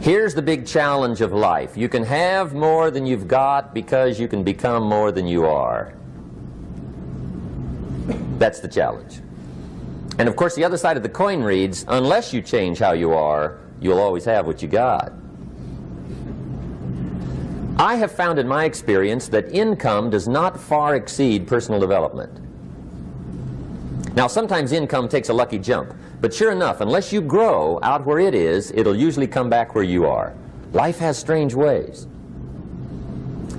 Here's the big challenge of life. You can have more than you've got because you can become more than you are. That's the challenge. And of course the other side of the coin reads, unless you change how you are, you'll always have what you got. I have found in my experience that income does not far exceed personal development. Now sometimes income takes a lucky jump, but sure enough, unless you grow out where it is, it'll usually come back where you are. Life has strange ways.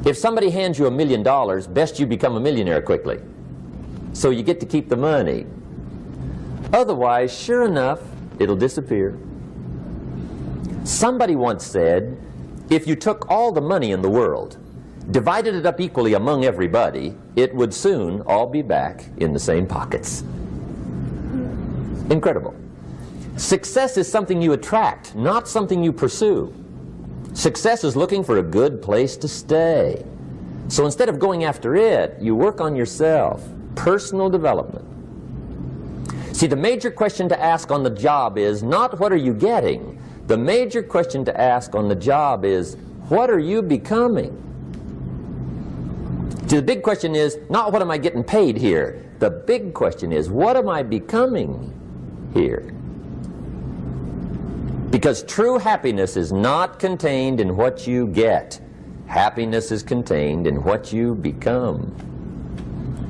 If somebody hands you $1 million, best you become a millionaire quickly, so you get to keep the money. Otherwise, sure enough, it'll disappear. Somebody once said, if you took all the money in the world, divided it up equally among everybody, it would soon all be back in the same pockets. Incredible. Success is something you attract, not something you pursue. Success is looking for a good place to stay. So instead of going after it, you work on yourself. Personal development. See, the major question to ask on the job is not what are you getting. The major question to ask on the job is what are you becoming? See, the big question is not what am I getting paid here. The big question is what am I becoming here? Because true happiness is not contained in what you get. Happiness is contained in what you become.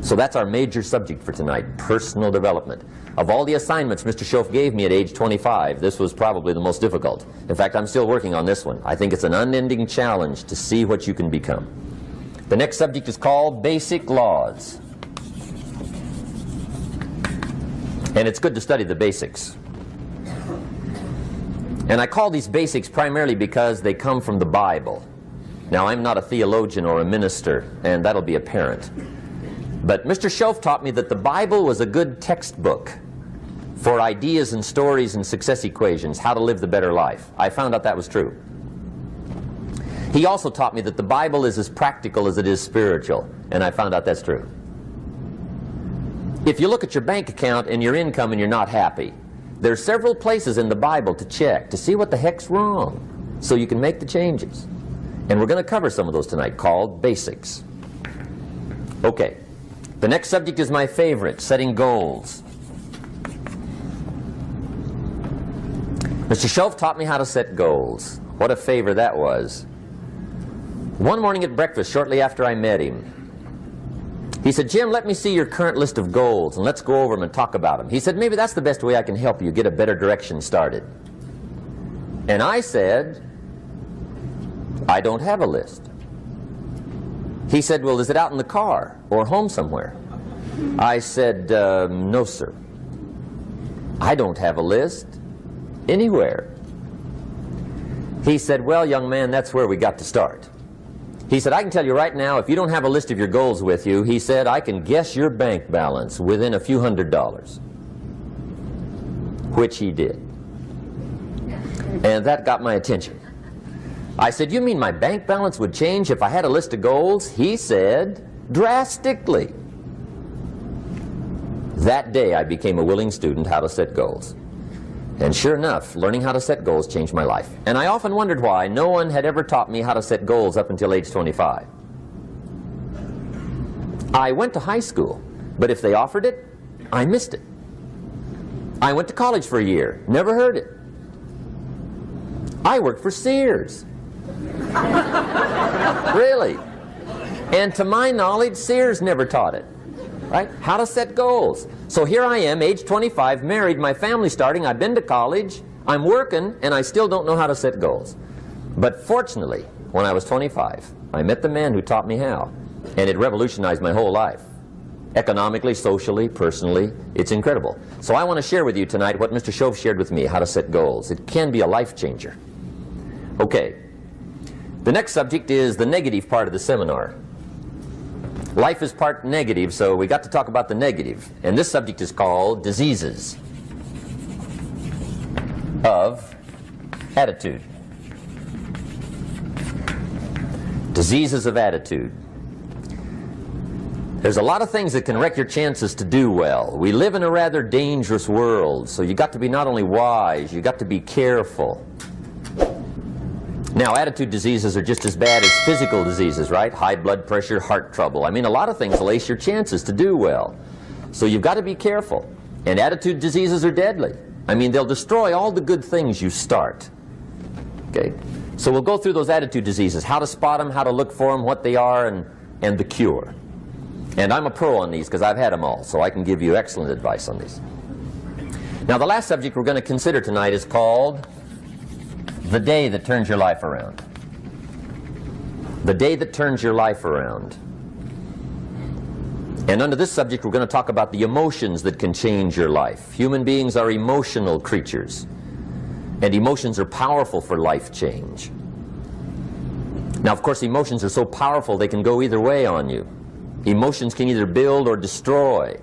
So that's our major subject for tonight, personal development. Of all the assignments Mr. Schoaf gave me at age 25, this was probably the most difficult. In fact, I'm still working on this one. I think it's an unending challenge to see what you can become. The next subject is called Basic Laws. And it's good to study the basics. And I call these basics primarily because they come from the Bible. Now, I'm not a theologian or a minister, and that'll be apparent. But Mr. Schoaf taught me that the Bible was a good textbook for ideas and stories and success equations, how to live the better life. I found out that was true. He also taught me that the Bible is as practical as it is spiritual, and I found out that's true. If you look at your bank account and your income and you're not happy, there are several places in the Bible to check to see what the heck's wrong so you can make the changes. And we're going to cover some of those tonight, called basics. Okay. The next subject is my favorite, setting goals. Mr. Schoaf taught me how to set goals. What a favor that was. One morning at breakfast, shortly after I met him, he said, Jim, let me see your current list of goals and let's go over them and talk about them. He said, maybe that's the best way I can help you get a better direction started. And I said, I don't have a list. He said, well, is it out in the car or home somewhere? I said, no, sir. I don't have a list anywhere. He said, well, young man, that's where we got to start. He said, I can tell you right now, if you don't have a list of your goals with you, he said, I can guess your bank balance within a few $100s. Which he did. And that got my attention. I said, you mean my bank balance would change if I had a list of goals? He said, drastically. That day I became a willing student how to set goals. And sure enough, learning how to set goals changed my life. And I often wondered why no one had ever taught me how to set goals up until age 25. I went to high school, but if they offered it, I missed it. I went to college for a year, never heard it. I worked for Sears. Really. And to my knowledge, Sears never taught it. Right? How to set goals. So here I am, age 25, married, my family's starting, I've been to college, I'm working, and I still don't know how to set goals. But fortunately, when I was 25, I met the man who taught me how, and it revolutionized my whole life. Economically, socially, personally, it's incredible. So I want to share with you tonight what Mr. Schoaf shared with me, how to set goals. It can be a life changer. Okay. The next subject is the negative part of the seminar. Life is part negative, so we got to talk about the negative. And this subject is called diseases of attitude. Diseases of attitude. There's a lot of things that can wreck your chances to do well. We live in a rather dangerous world, so you got to be not only wise, you got to be careful. Now, attitude diseases are just as bad as physical diseases, right? High blood pressure, heart trouble. I mean, a lot of things lace your chances to do well. So you've got to be careful. And attitude diseases are deadly. I mean, they'll destroy all the good things you start. Okay? So we'll go through those attitude diseases, how to spot them, how to look for them, what they are, and the cure. And I'm a pro on these because I've had them all, so I can give you excellent advice on these. Now, the last subject we're going to consider tonight is called the day that turns your life around. The day that turns your life around. And under this subject, we're going to talk about the emotions that can change your life. Human beings are emotional creatures, and emotions are powerful for life change. Now, of course, emotions are so powerful they can go either way on you. Emotions can either build or destroy.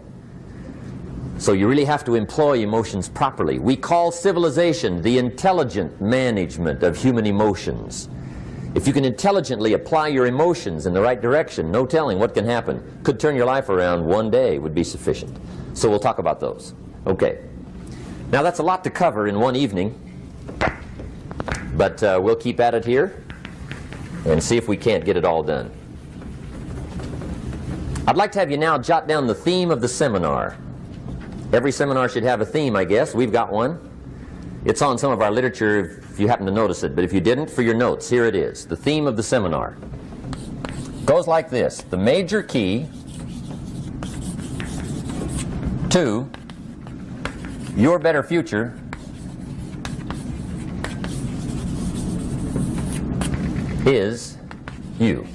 So you really have to employ emotions properly. We call civilization the intelligent management of human emotions. If you can intelligently apply your emotions in the right direction, no telling what can happen. Could turn your life around one day would be sufficient. So we'll talk about those. Okay. Now that's a lot to cover in one evening, but we'll keep at it here and see if we can't get it all done. I'd like to have you now jot down the theme of the seminar. Every seminar should have a theme, I guess. We've got one. It's on some of our literature if you happen to notice it, but if you didn't, for your notes, here it is. The theme of the seminar goes like this: the major key to your better future is you.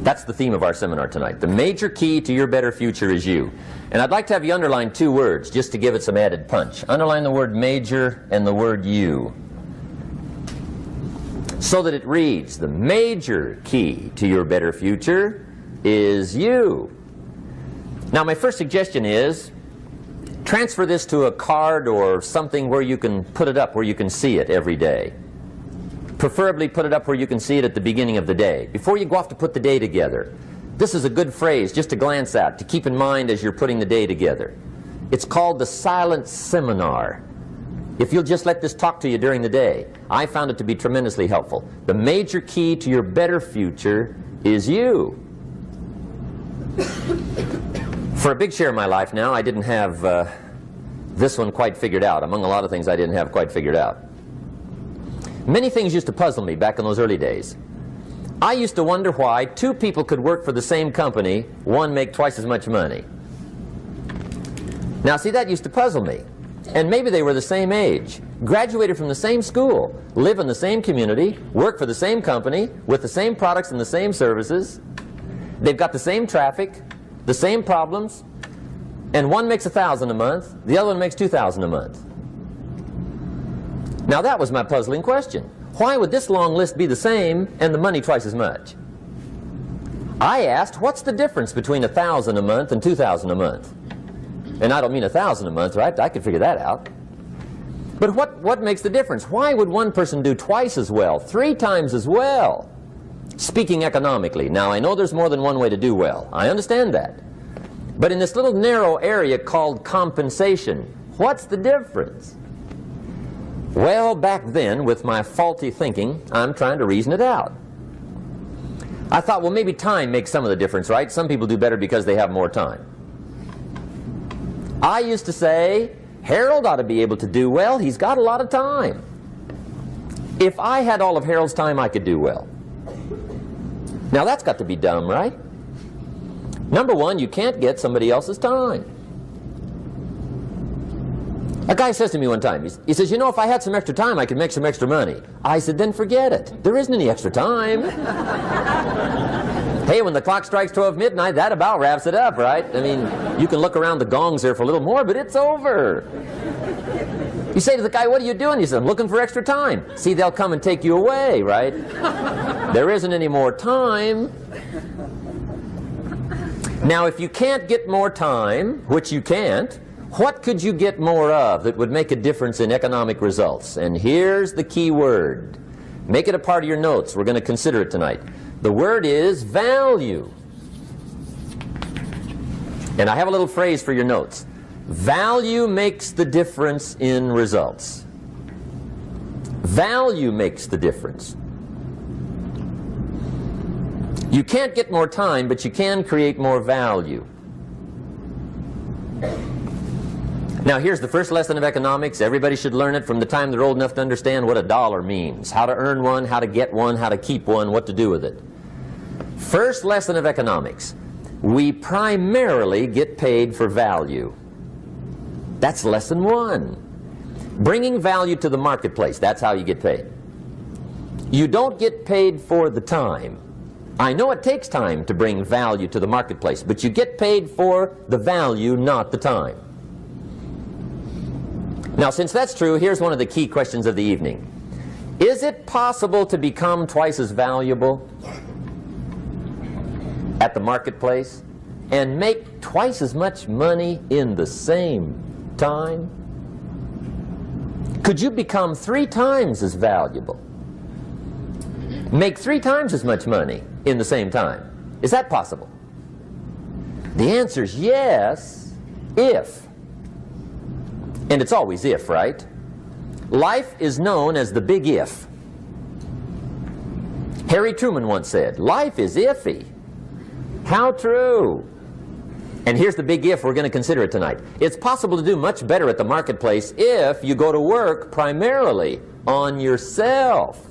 That's the theme of our seminar tonight. The major key to your better future is you. And I'd like to have you underline two words just to give it some added punch. Underline the word major and the word you, so that it reads, the major key to your better future is you. Now, my first suggestion is transfer this to a card or something where you can put it up, where you can see it every day. Preferably put it up where you can see it at the beginning of the day, before you go off to put the day together. This is a good phrase just to glance at, to keep in mind as you're putting the day together. It's called the silent seminar. If you'll just let this talk to you during the day, I found it to be tremendously helpful. The major key to your better future is you. For a big share of my life now, I didn't have this one quite figured out. Among a lot of things I didn't have quite figured out. Many things used to puzzle me back in those early days. I used to wonder why two people could work for the same company, one make twice as much money. Now see, that used to puzzle me. And maybe they were the same age, graduated from the same school, live in the same community, work for the same company, with the same products and the same services. They've got the same traffic, the same problems, and one makes $1,000 a month, the other one makes $2,000 a month. Now that was my puzzling question. Why would this long list be the same and the money twice as much? I asked, what's the difference between $1,000 a month and $2,000 a month? And I don't mean $1,000 a month, right? I could figure that out. But what makes the difference? Why would one person do twice as well, 3 times as well? Speaking economically. Now I know there's more than one way to do well. I understand that. But in this little narrow area called compensation, what's the difference? Well, back then, with my faulty thinking, I'm trying to reason it out. I thought, well, maybe time makes some of the difference, right? Some people do better because they have more time. I used to say, Harold ought to be able to do well. He's got a lot of time. If I had all of Harold's time, I could do well. Now, that's got to be dumb, right? Number one, you can't get somebody else's time. A guy says to me one time, he says, you know, if I had some extra time, I could make some extra money. I said, then forget it. There isn't any extra time. Hey, when the clock strikes 12 midnight, that about wraps it up, right? I mean, you can look around the gongs there for a little more, but it's over. You say to the guy, what are you doing? He says, I'm looking for extra time. See, they'll come and take you away, right? There isn't any more time. Now, if you can't get more time, which you can't, what could you get more of that would make a difference in economic results? And here's the key word. Make it a part of your notes. We're going to consider it tonight. The word is value. And I have a little phrase for your notes. Value makes the difference in results. Value makes the difference. You can't get more time, but you can create more value. Now here's the first lesson of economics. Everybody should learn it from the time they're old enough to understand what a dollar means, how to earn one, how to get one, how to keep one, what to do with it. First lesson of economics. We primarily get paid for value. That's lesson one. Bringing value to the marketplace, that's how you get paid. You don't get paid for the time. I know it takes time to bring value to the marketplace, but you get paid for the value, not the time. Now, since that's true, here's one of the key questions of the evening. Is it possible to become twice as valuable at the marketplace and make twice as much money in the same time? Could you become 3 times as valuable? Make 3 times as much money in the same time? Is that possible? The answer is yes, if. And it's always if, right? Life is known as the big if. Harry Truman once said, life is iffy. How true. And here's the big if, we're going to consider it tonight. It's possible to do much better at the marketplace if you go to work primarily on yourself.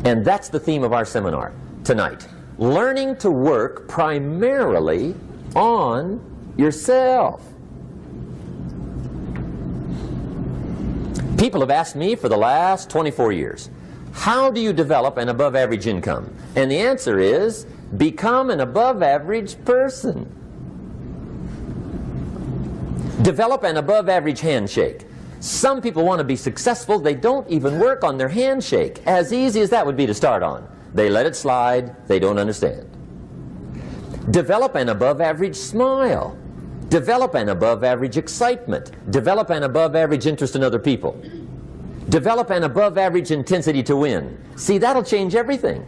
And that's the theme of our seminar tonight. Learning to work primarily on yourself. People have asked me for the last 24 years, how do you develop an above average income? And the answer is, become an above average person. Develop an above average handshake. Some people want to be successful, they don't even work on their handshake. As easy as that would be to start on. They let it slide, they don't understand. Develop an above average smile. Develop an above average excitement. Develop an above average interest in other people. Develop an above average intensity to win. See, that'll change everything.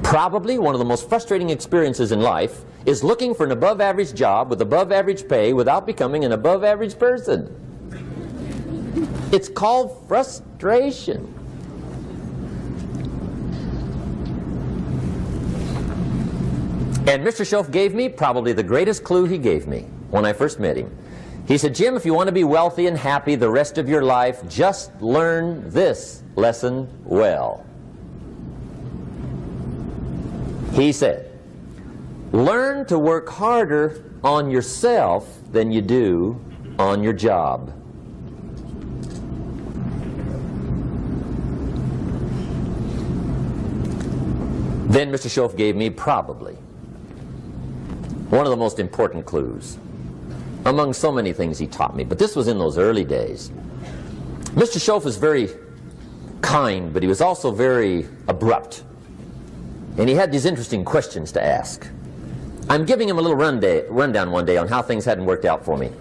Probably one of the most frustrating experiences in life is looking for an above average job with above average pay without becoming an above average person. It's called frustration. And Mr. Schoaf gave me probably the greatest clue he gave me when I first met him. He said, Jim, if you want to be wealthy and happy the rest of your life, just learn this lesson well. He said, learn to work harder on yourself than you do on your job. Then Mr. Schoaf gave me probably one of the most important clues among so many things he taught me, but this was in those early days. Mr. Schoaf was very kind, but he was also very abrupt. And he had these interesting questions to ask. I'm giving him a little rundown one day on how things hadn't worked out for me.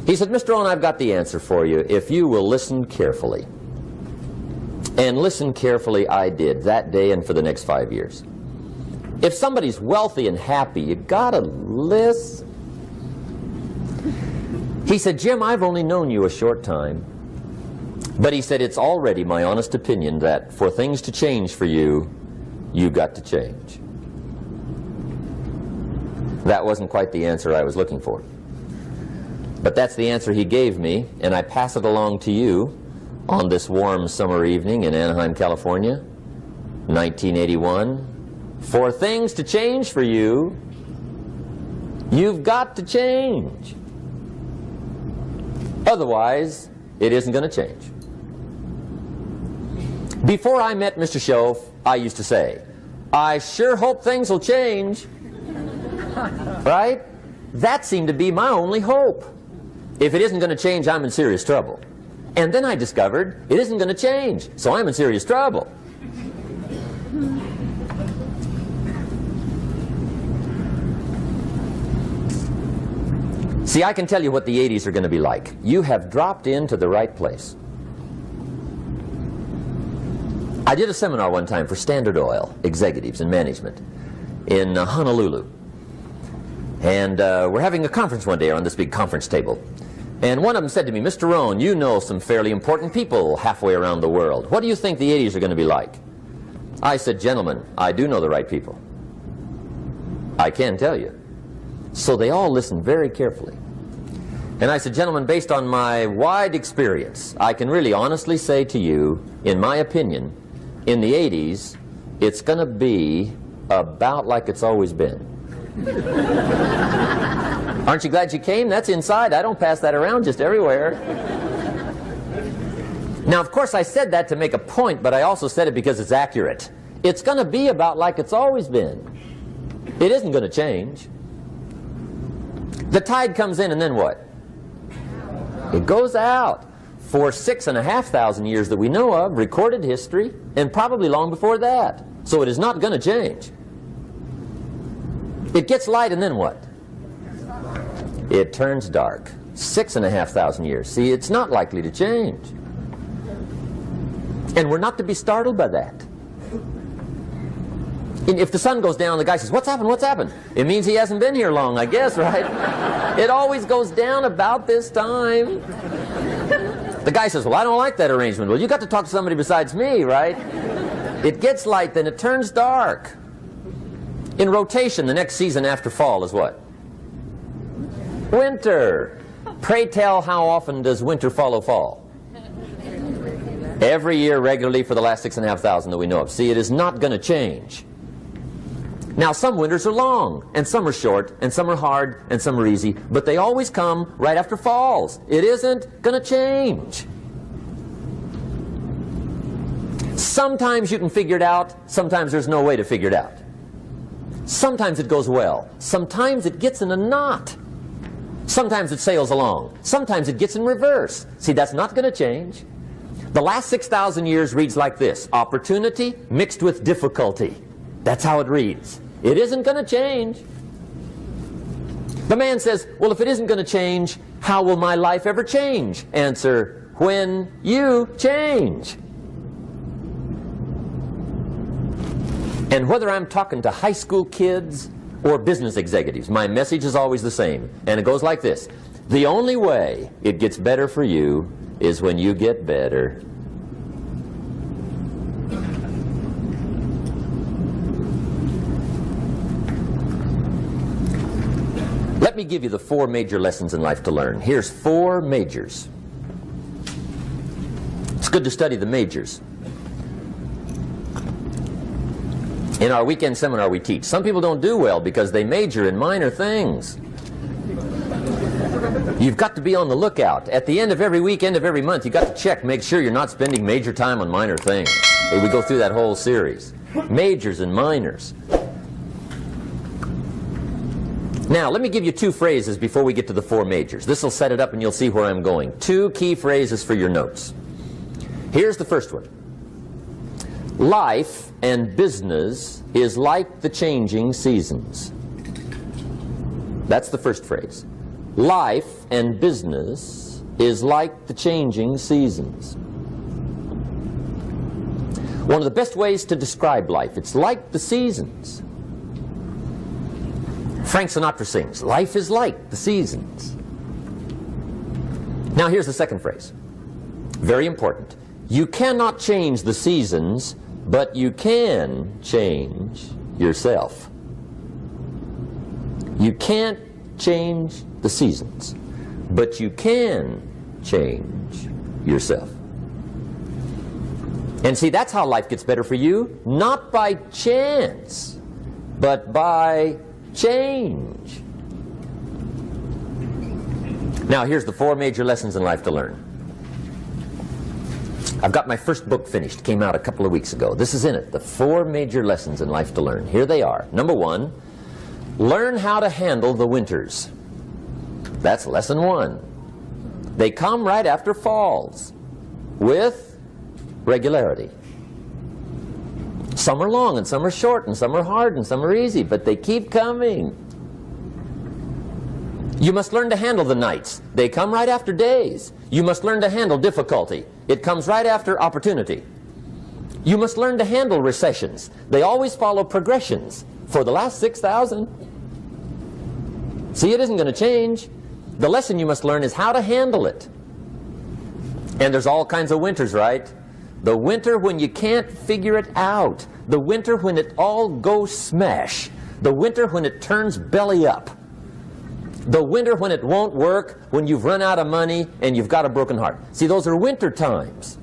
He said, Mr. Rohn, I've got the answer for you if you will listen carefully. And listen carefully I did that day and for the next 5 years. If somebody's wealthy and happy, you gotta listen. He said, Jim, I've only known you a short time. But he said, it's already my honest opinion that for things to change for you, you got to change. That wasn't quite the answer I was looking for. But that's the answer he gave me, and I pass it along to you on this warm summer evening in Anaheim, California, 1981. For things to change for you, you've got to change. Otherwise, it isn't going to change. Before I met Mr. Schoaf, I used to say, I sure hope things will change. Right? That seemed to be my only hope. If it isn't going to change, I'm in serious trouble. And then I discovered it isn't going to change, so I'm in serious trouble. See, I can tell you what the 80s are going to be like. You have dropped into the right place. I did a seminar one time for Standard Oil executives and management in Honolulu. And we're having a conference one day on this big conference table. And one of them said to me, Mr. Rohn, you know some fairly important people halfway around the world. What do you think the 80s are going to be like? I said, gentlemen, I do know the right people. I can tell you. So they all listened very carefully. And I said, gentlemen, based on my wide experience, I can really honestly say to you, in my opinion, in the 80s, it's going to be about like it's always been. Aren't you glad you came? That's inside. I don't pass that around just everywhere. Now, of course, I said that to make a point, but I also said it because it's accurate. It's going to be about like it's always been. It isn't going to change. The tide comes in, and then what? It goes out. For 6,500 years that we know of, recorded history, and probably long before that. So it is not going to change. It gets light, and then what? It turns dark. 6,500 years. See, it's not likely to change. And we're not to be startled by that. And if the sun goes down, the guy says, what's happened, what's happened? It means he hasn't been here long, I guess, right? It always goes down about this time. The guy says, well, I don't like that arrangement. Well, you got to talk to somebody besides me, right? It gets light, then it turns dark. In rotation, the next season after fall is what? Winter. Pray tell, how often does winter follow fall? Every year regularly for the last 6,500 that we know of. See, it is not going to change. Now, some winters are long, and some are short, and some are hard, and some are easy, but they always come right after falls. It isn't going to change. Sometimes you can figure it out, sometimes there's no way to figure it out. Sometimes it goes well, sometimes it gets in a knot. Sometimes it sails along, sometimes it gets in reverse. See, that's not going to change. The last 6,000 years reads like this: opportunity mixed with difficulty. That's how it reads. It isn't going to change. The man says, well, if it isn't going to change, how will my life ever change? Answer, when you change. And whether I'm talking to high school kids or business executives, my message is always the same. And it goes like this: the only way it gets better for you is when you get better. Let me give you the 4 major lessons in life to learn. Here's 4 majors. It's good to study the majors. In our weekend seminar we teach. Some people don't do well because they major in minor things. You've got to be on the lookout. At the end of every week, end of every month, you've got to check, make sure you're not spending major time on minor things. We go through that whole series. Majors and minors. Now, let me give you 2 phrases before we get to the 4 majors. This will set it up and you'll see where I'm going. 2 key phrases for your notes. Here's the first one. Life and business is like the changing seasons. That's the first phrase. Life and business is like the changing seasons. One of the best ways to describe life, it's like the seasons. Frank Sinatra sings, life is like the seasons. Now here's the second phrase. Very important. You cannot change the seasons, but you can change yourself. You can't change the seasons, but you can change yourself. And see, that's how life gets better for you, not by chance, but by change. Now, here's the 4 major lessons in life to learn. I've got my first book finished. Came out a couple of weeks ago. This is in it. The 4 major lessons in life to learn. Here they are. Number 1, learn how to handle the winters. That's lesson 1. They come right after falls with regularity. Some are long and some are short and some are hard and some are easy, but they keep coming. You must learn to handle the nights. They come right after days. You must learn to handle difficulty. It comes right after opportunity. You must learn to handle recessions. They always follow progressions. For the last 6,000. See, it isn't going to change. The lesson you must learn is how to handle it. And there's all kinds of winters, right? The winter when you can't figure it out. The winter when it all goes smash. The winter when it turns belly up. The winter when it won't work, when you've run out of money and you've got a broken heart. See, those are winter times.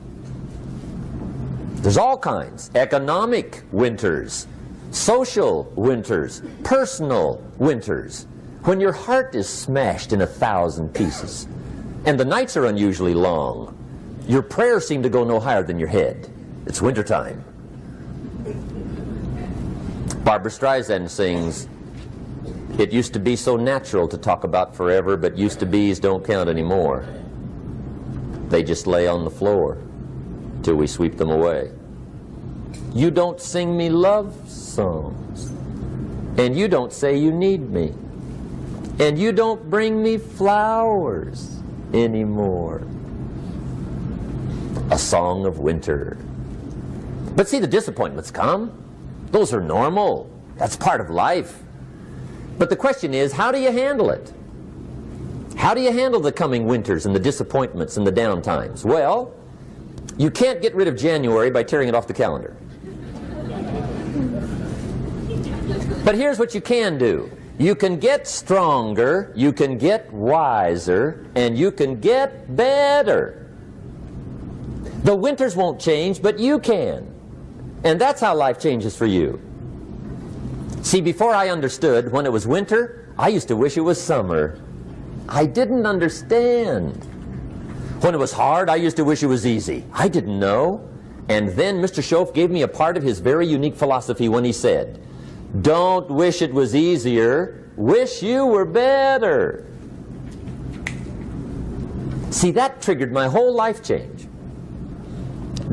There's all kinds. Economic winters, social winters, personal winters. When your heart is smashed in 1,000 pieces and the nights are unusually long, your prayers seem to go no higher than your head. It's wintertime. Barbara Streisand sings, "It used to be so natural to talk about forever, but used to be's don't count anymore. They just lay on the floor till we sweep them away. You don't sing me love songs, and you don't say you need me, and you don't bring me flowers anymore." A song of winter. But see, the disappointments come. Those are normal. That's part of life. But the question is, how do you handle it? How do you handle the coming winters and the disappointments and the down times? Well, you can't get rid of January by tearing it off the calendar. But here's what you can do. You can get stronger, you can get wiser, and you can get better. The winters won't change, but you can. And that's how life changes for you. See, before I understood, when it was winter, I used to wish it was summer. I didn't understand. When it was hard, I used to wish it was easy. I didn't know. And then Mr. Schoaf gave me a part of his very unique philosophy when he said, "Don't wish it was easier, wish you were better." See, that triggered my whole life change.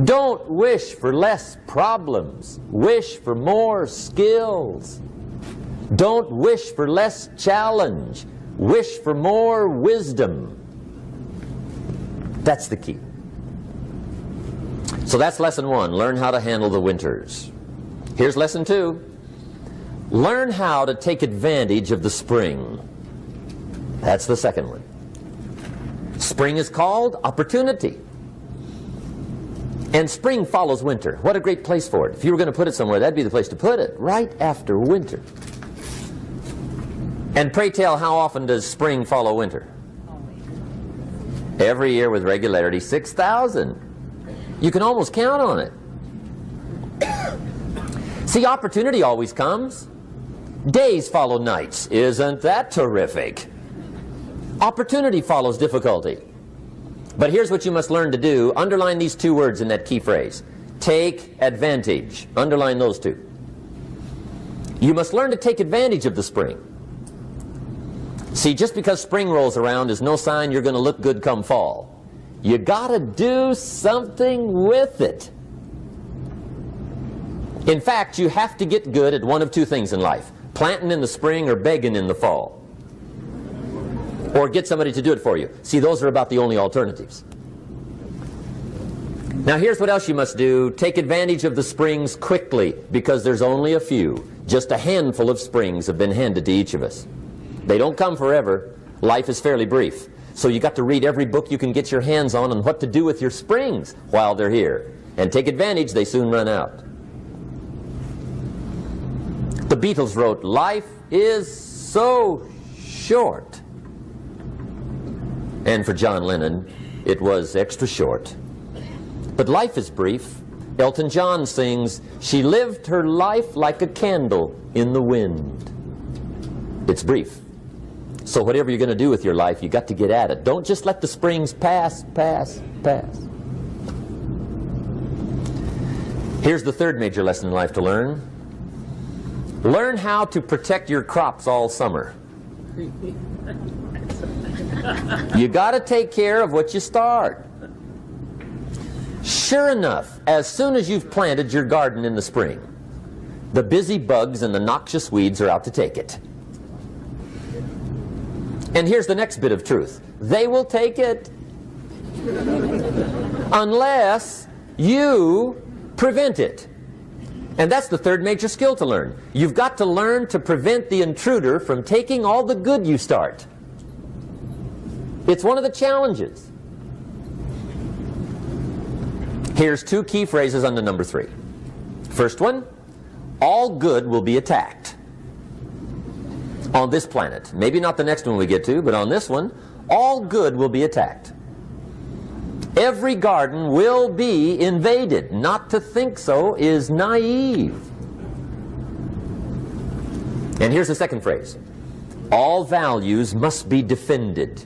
Don't wish for less problems, wish for more skills. Don't wish for less challenge, wish for more wisdom. That's the key. So that's lesson one, learn how to handle the winters. Here's lesson two, learn how to take advantage of the spring. That's the second one. Spring is called opportunity. And spring follows winter. What a great place for it. If you were going to put it somewhere, that'd be the place to put it, right after winter. And pray tell, how often does spring follow winter? Every year with regularity, 6,000. You can almost count on it. See, opportunity always comes. Days follow nights. Isn't that terrific? Opportunity follows difficulty. But here's what you must learn to do. Underline these two words in that key phrase. Take advantage. Underline those two. You must learn to take advantage of the spring. See, just because spring rolls around is no sign you're going to look good come fall. You got to do something with it. In fact, you have to get good at one of two things in life. Planting in the spring or begging in the fall. Or get somebody to do it for you. See, those are about the only alternatives. Now here's what else you must do. Take advantage of the springs quickly, because there's only a few. Just a handful of springs have been handed to each of us. They don't come forever. Life is fairly brief. So you got to read every book you can get your hands on what to do with your springs while they're here. And take advantage, they soon run out. The Beatles wrote, "Life is so short." And for John Lennon, it was extra short. But life is brief. Elton John sings, "She lived her life like a candle in the wind." It's brief. So whatever you're going to do with your life, you got to get at it. Don't just let the springs pass. Here's the third major lesson in life to learn. Learn how to protect your crops all summer. You got to take care of what you start. Sure enough, as soon as you've planted your garden in the spring, the busy bugs and the noxious weeds are out to take it. And here's the next bit of truth. They will take it unless you prevent it. And that's the third major skill to learn. You've got to learn to prevent the intruder from taking all the good you start. It's one of the challenges. Here's two key phrases under number 3. First one, all good will be attacked on this planet. Maybe not the next one we get to, but on this one, all good will be attacked. Every garden will be invaded. Not to think so is naive. And here's the second phrase. All values must be defended.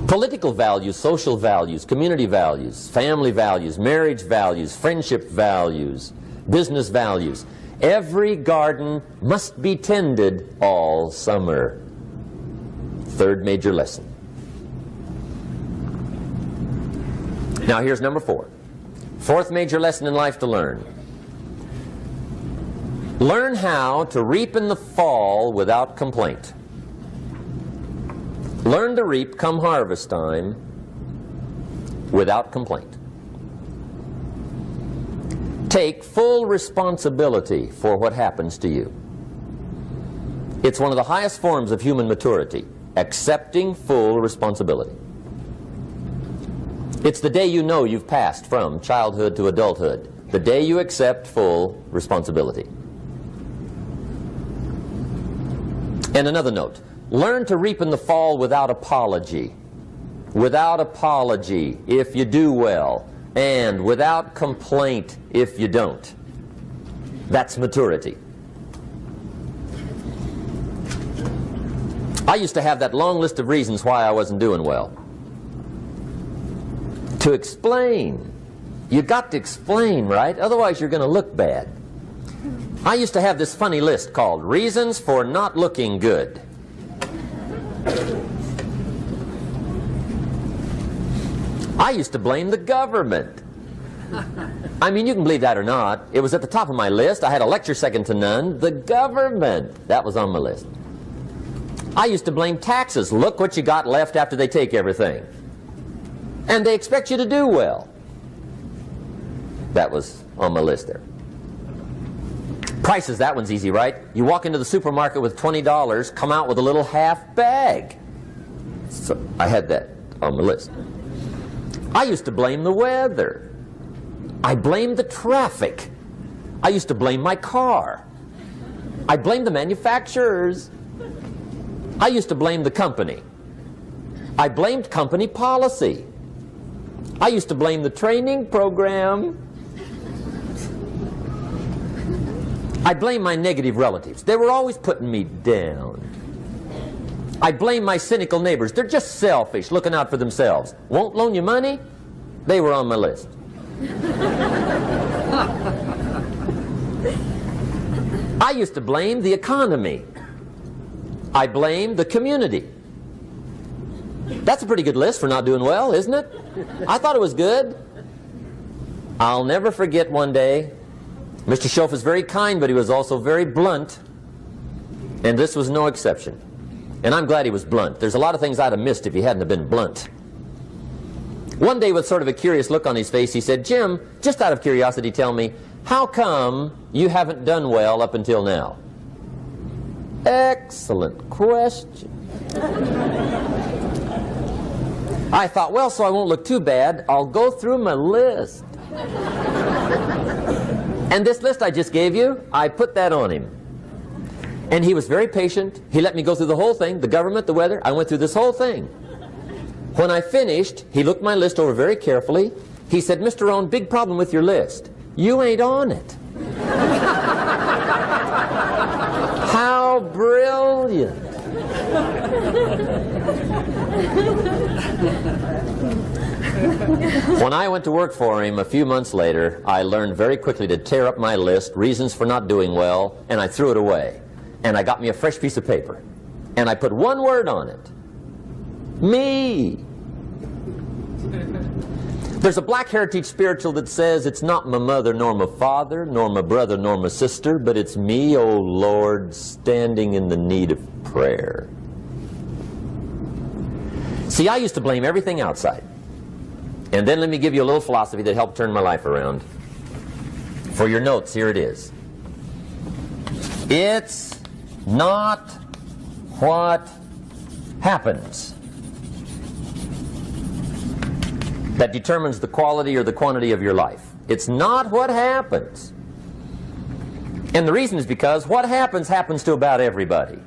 Political values, social values, community values, family values, marriage values, friendship values, business values. Every garden must be tended all summer. Third major lesson. Now here's number 4. Fourth major lesson in life to learn. Learn how to reap in the fall without complaint. Learn to reap come harvest time without complaint. Take full responsibility for what happens to you. It's one of the highest forms of human maturity, accepting full responsibility. It's the day you know you've passed from childhood to adulthood, the day you accept full responsibility. And another note, learn to reap in the fall without apology. Without apology if you do well, and without complaint if you don't. That's maturity. I used to have that long list of reasons why I wasn't doing well. To explain. You got to explain, right? Otherwise you're going to look bad. I used to have this funny list called Reasons for Not Looking Good. I used to blame the government. I mean, you can believe that or not. It was at the top of my list. I had a lecture second to none. The government. That was on my list. I used to blame taxes. Look what you got left after they take everything. And they expect you to do well. That was on my list there. Prices, that one's easy, right? You walk into the supermarket with $20, come out with a little half bag. So I had that on my list. I used to blame the weather. I blamed the traffic. I used to blame my car. I blamed the manufacturers. I used to blame the company. I blamed company policy. I used to blame the training program. I blame my negative relatives. They were always putting me down. I blame my cynical neighbors. They're just selfish, looking out for themselves. Won't loan you money? They were on my list. I used to blame the economy. I blamed the community. That's a pretty good list for not doing well, isn't it? I thought it was good. I'll never forget one day, Mr. Schoaf was very kind, but he was also very blunt, and this was no exception. And I'm glad he was blunt. There's a lot of things I'd have missed if he hadn't have been blunt. One day, with sort of a curious look on his face, he said, "Jim, just out of curiosity, tell me, how come you haven't done well up until now?" Excellent question. I thought, well, so I won't look too bad, I'll go through my list. And this list I just gave you, I put that on him. And he was very patient. He let me go through the whole thing, the government, the weather. I went through this whole thing. When I finished, he looked my list over very carefully. He said, "Mr. Rohn, big problem with your list. You ain't on it." How brilliant. When I went to work for him a few months later, I learned very quickly to tear up my list, reasons for not doing well, and I threw it away. And I got me a fresh piece of paper. And I put one word on it. Me. There's a Black Heritage spiritual that says, "It's not my mother nor my father, nor my brother nor my sister, but it's me, O Lord, standing in the need of prayer." See, I used to blame everything outside. And then let me give you a little philosophy that helped turn my life around. For your notes, here it is. It's not what happens that determines the quality or the quantity of your life. It's not what happens. And the reason is because what happens happens to about everybody.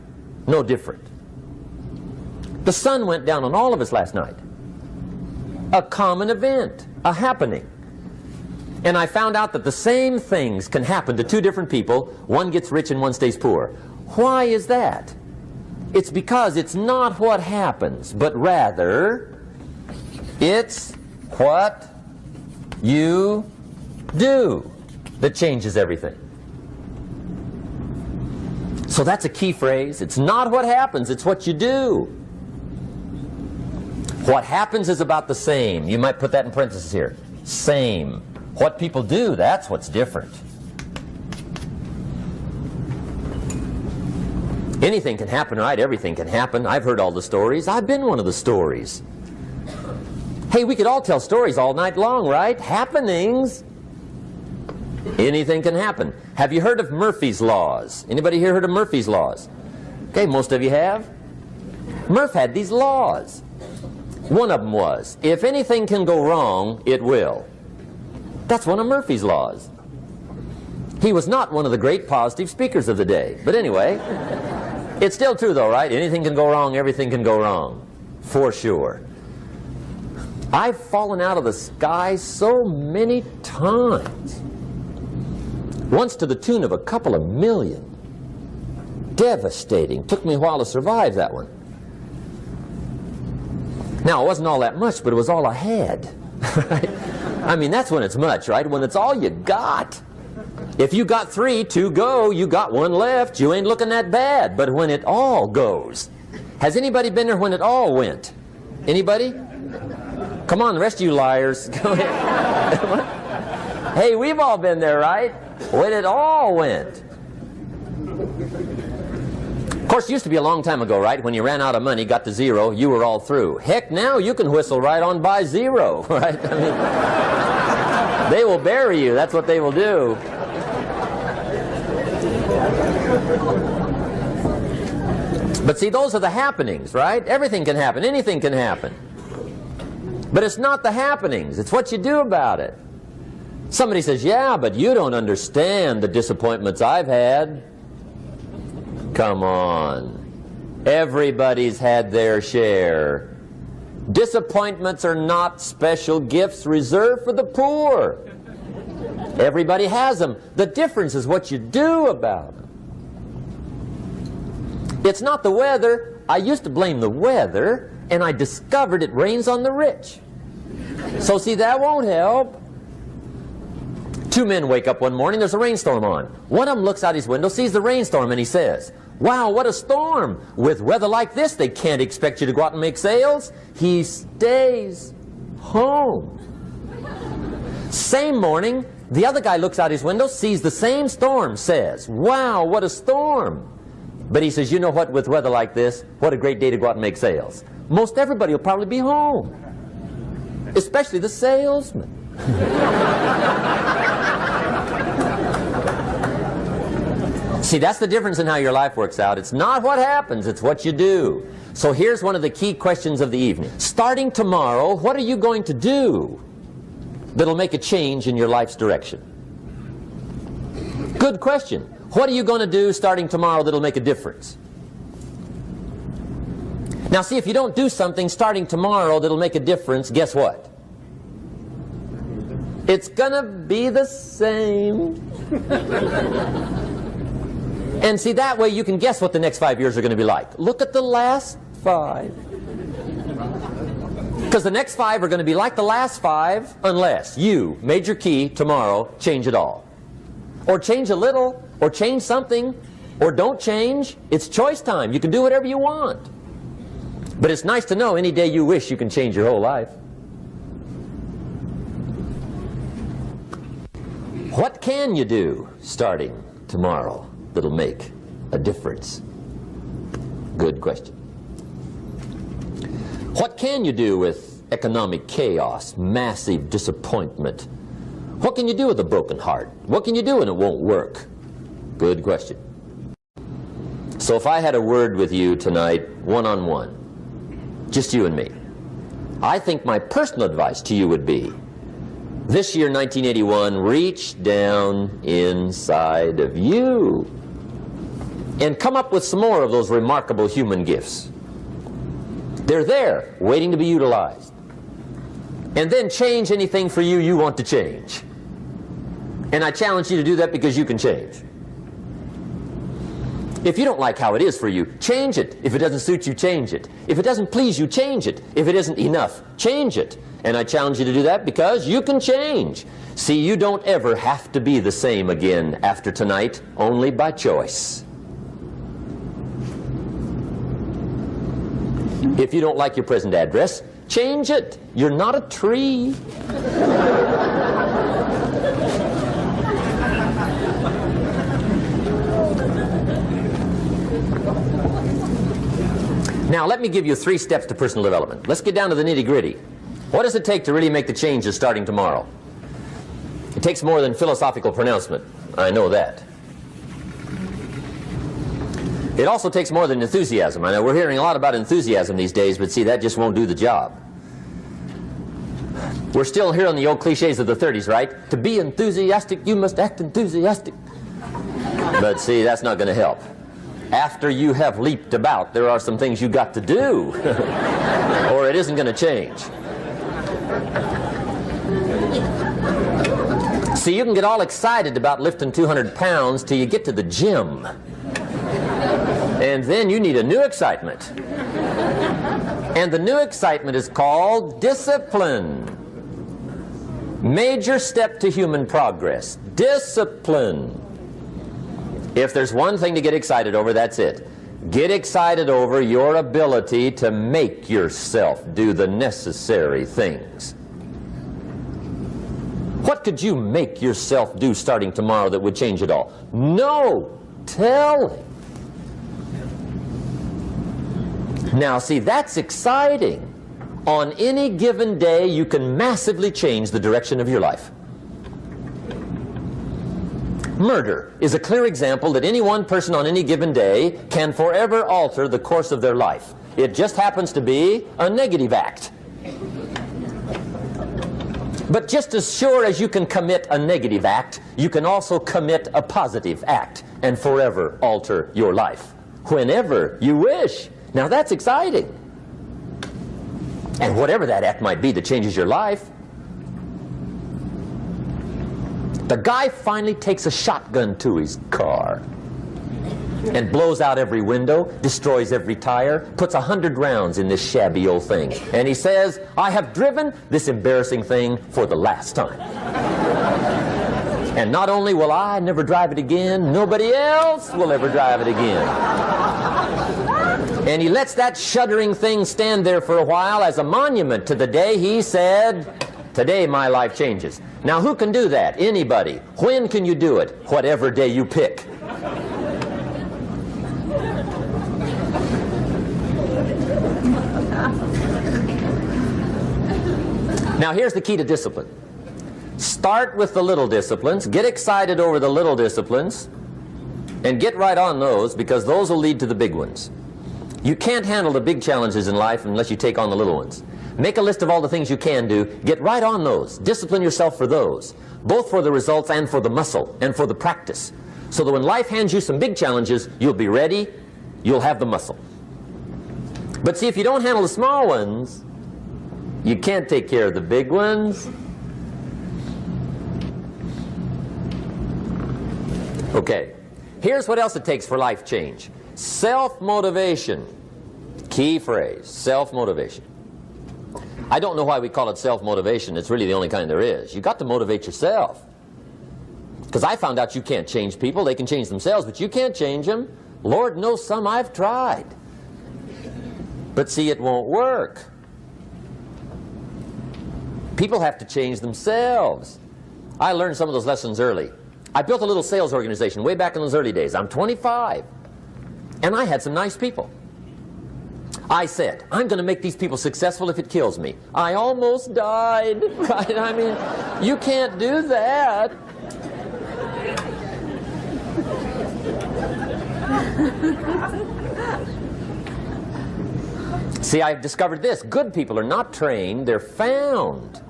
No different. The sun went down on all of us last night. A common event, a happening. And I found out that the same things can happen to two different people. One gets rich and one stays poor. Why is that? It's because it's not what happens, but rather it's what you do that changes everything. So that's a key phrase. It's not what happens, it's what you do. What happens is about the same. You might put that in parentheses here. Same. What people do, that's what's different. Anything can happen, right? Everything can happen. I've heard all the stories. I've been one of the stories. Hey, we could all tell stories all night long, right? Happenings. Anything can happen. Have you heard of Murphy's Laws? Anybody here heard of Murphy's Laws? Okay, most of you have. Murph had these laws. One of them was, if anything can go wrong, it will. That's one of Murphy's laws. He was not one of the great positive speakers of the day. But anyway, it's still true though, right? Anything can go wrong, everything can go wrong. For sure. I've fallen out of the sky so many times. Once to the tune of a couple of million. Devastating. Took me a while to survive that one. Now, it wasn't all that much, but it was all I had. Right? I mean, that's when it's much, right? When it's all you got. If you got 3, 2 go, you got 1 left, you ain't looking that bad. But when it all goes. Has anybody been there when it all went? Anybody? Come on, the rest of you liars. Go ahead. Hey, we've all been there, right? When it all went. Of course, it used to be a long time ago, right? When you ran out of money, got to 0, you were all through. Heck, now you can whistle right on by 0, right? I mean, they will bury you. That's what they will do. But see, those are the happenings, right? Everything can happen. Anything can happen. But it's not the happenings. It's what you do about it. Somebody says, yeah, but you don't understand the disappointments I've had. Come on. Everybody's had their share. Disappointments are not special gifts reserved for the poor. Everybody has them. The difference is what you do about them. It's not the weather. I used to blame the weather, and I discovered it rains on the rich. So see, that won't help. 2 men wake up one morning, there's a rainstorm on. One of them looks out his window, sees the rainstorm, and he says, wow, what a storm. With weather like this, they can't expect you to go out and make sales. He stays home. Same morning, the other guy looks out his window, sees the same storm, says, wow, what a storm. But he says, you know what, with weather like this, what a great day to go out and make sales. Most everybody will probably be home. Especially the salesman. See, that's the difference in how your life works out. It's not what happens, it's what you do. So here's one of the key questions of the evening. Starting tomorrow, what are you going to do that'll make a change in your life's direction? Good question. What are you going to do starting tomorrow that'll make a difference? Now see, if you don't do something starting tomorrow that'll make a difference, guess what? It's gonna be the same. And see, that way you can guess what the next 5 years are going to be like. Look at the last 5. Because the next 5 are going to be like the last 5 unless you, major key, tomorrow, change it all. Or change a little, or change something, or don't change. It's choice time. You can do whatever you want. But it's nice to know any day you wish you can change your whole life. What can you do starting tomorrow that'll make a difference? Good question. What can you do with economic chaos, massive disappointment? What can you do with a broken heart? What can you do when it won't work? Good question. So if I had a word with you tonight, one-on-one, just you and me. I think my personal advice to you would be, this year, 1981, reach down inside of you and come up with some more of those remarkable human gifts. They're there, waiting to be utilized. And then change anything for you you want to change. And I challenge you to do that because you can change. If you don't like how it is for you, change it. If it doesn't suit you, change it. If it doesn't please you, change it. If it isn't enough, change it. And I challenge you to do that because you can change. See, you don't ever have to be the same again after tonight, only by choice. If you don't like your present address, change it. You're not a tree. Now, let me give you 3 steps to personal development. Let's get down to the nitty-gritty. What does it take to really make the changes starting tomorrow? It takes more than philosophical pronouncement. I know that. It also takes more than enthusiasm. I know we're hearing a lot about enthusiasm these days, but see, that just won't do the job. We're still hearing the old cliches of the 30s, right? To be enthusiastic, you must act enthusiastic. But see, that's not going to help. After you have leaped about, there are some things you got to do, or it isn't going to change. See, you can get all excited about lifting 200 pounds till you get to the gym. And then you need a new excitement. And the new excitement is called discipline. Major step to human progress. Discipline. If there's one thing to get excited over, that's it. Get excited over your ability to make yourself do the necessary things. What could you make yourself do starting tomorrow that would change it all? No! Tell him. Now, see, that's exciting. On any given day, you can massively change the direction of your life. Murder is a clear example that any one person on any given day can forever alter the course of their life. It just happens to be a negative act. But just as sure as you can commit a negative act, you can also commit a positive act and forever alter your life, whenever you wish. Now that's exciting. And whatever that act might be that changes your life. The guy finally takes a shotgun to his car and blows out every window, destroys every tire, puts 100 rounds in this shabby old thing. And he says, I have driven this embarrassing thing for the last time. And not only will I never drive it again, nobody else will ever drive it again. And he lets that shuddering thing stand there for a while as a monument to the day he said, today my life changes. Now who can do that? Anybody. When can you do it? Whatever day you pick. Now here's the key to discipline. Start with the little disciplines, get excited over the little disciplines, and get right on those, because those will lead to the big ones. You can't handle the big challenges in life unless you take on the little ones. Make a list of all the things you can do, get right on those, discipline yourself for those, both for the results and for the muscle and for the practice, so that when life hands you some big challenges, you'll be ready, you'll have the muscle. But see, if you don't handle the small ones, you can't take care of the big ones. Okay, here's what else it takes for life change. Self-motivation. Key phrase, self-motivation. I don't know why we call it self-motivation. It's really the only kind there is. You've got to motivate yourself. Because I found out you can't change people. They can change themselves, but you can't change them. Lord knows some I've tried. But see, it won't work. People have to change themselves. I learned some of those lessons early. I built a little sales organization way back in those early days. I'm 25. And I had some nice people. I said, I'm going to make these people successful if it kills me. I almost died, right? I mean, you can't do that. See, I've discovered this. Good people are not trained, they're found.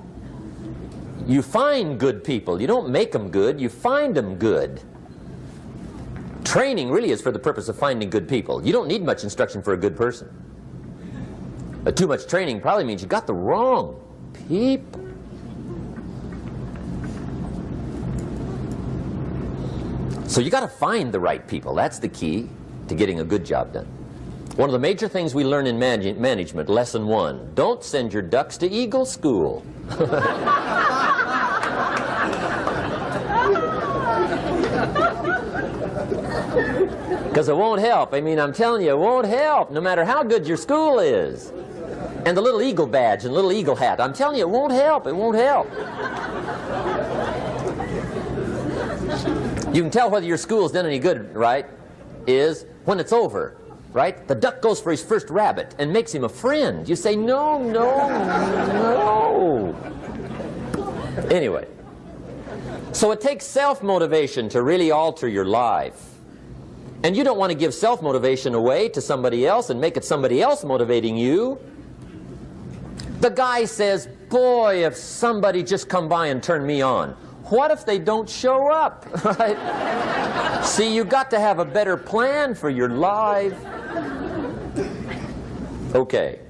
You find good people. You don't make them good, you find them good. Training really is for the purpose of finding good people. You don't need much instruction for a good person. But too much training probably means you got the wrong people. So you got to find the right people. That's the key to getting a good job done. One of the major things we learn in management, lesson 1, don't send your ducks to Eagle School. Because it won't help. I mean, I'm telling you, it won't help, no matter how good your school is. And the little eagle badge and little eagle hat, I'm telling you, it won't help. It won't help. You can tell whether your school's done any good, right, is when it's over, right? The duck goes for his first rabbit and makes him a friend. You say, no, no, no. Anyway, so it takes self-motivation to really alter your life. And you don't want to give self-motivation away to somebody else and make it somebody else motivating you. The guy says, boy, if somebody just come by and turn me on. What if they don't show up? Right? See, you got to have a better plan for your life. Okay.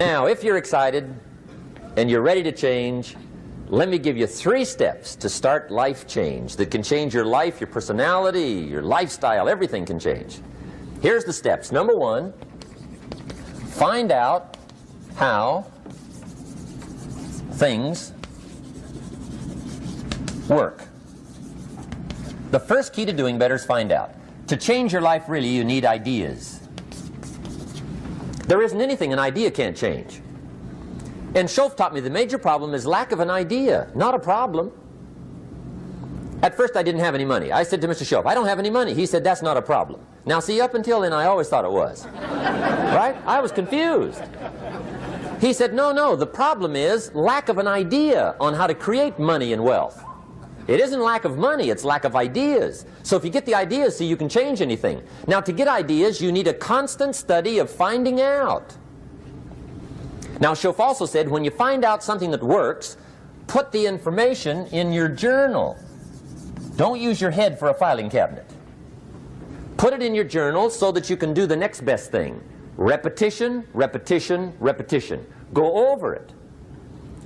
Now, if you're excited and you're ready to change, let me give you 3 steps to start life change that can change your life, your personality, your lifestyle, everything can change. Here's the steps. Number 1, find out how things work. The first key to doing better is find out. To change your life, really, you need ideas. There isn't anything an idea can't change. And Schoff taught me the major problem is lack of an idea, not a problem. At first I didn't have any money. I said to Mr. Schoff, I don't have any money. He said, that's not a problem. Now see, up until then I always thought it was. Right? I was confused. He said, no, no, the problem is lack of an idea on how to create money and wealth. It isn't lack of money, it's lack of ideas. So if you get the ideas, see, you can change anything. Now to get ideas, you need a constant study of finding out. Now Schoff also said, when you find out something that works, put the information in your journal. Don't use your head for a filing cabinet. Put it in your journal so that you can do the next best thing. Repetition, repetition, repetition. Go over it.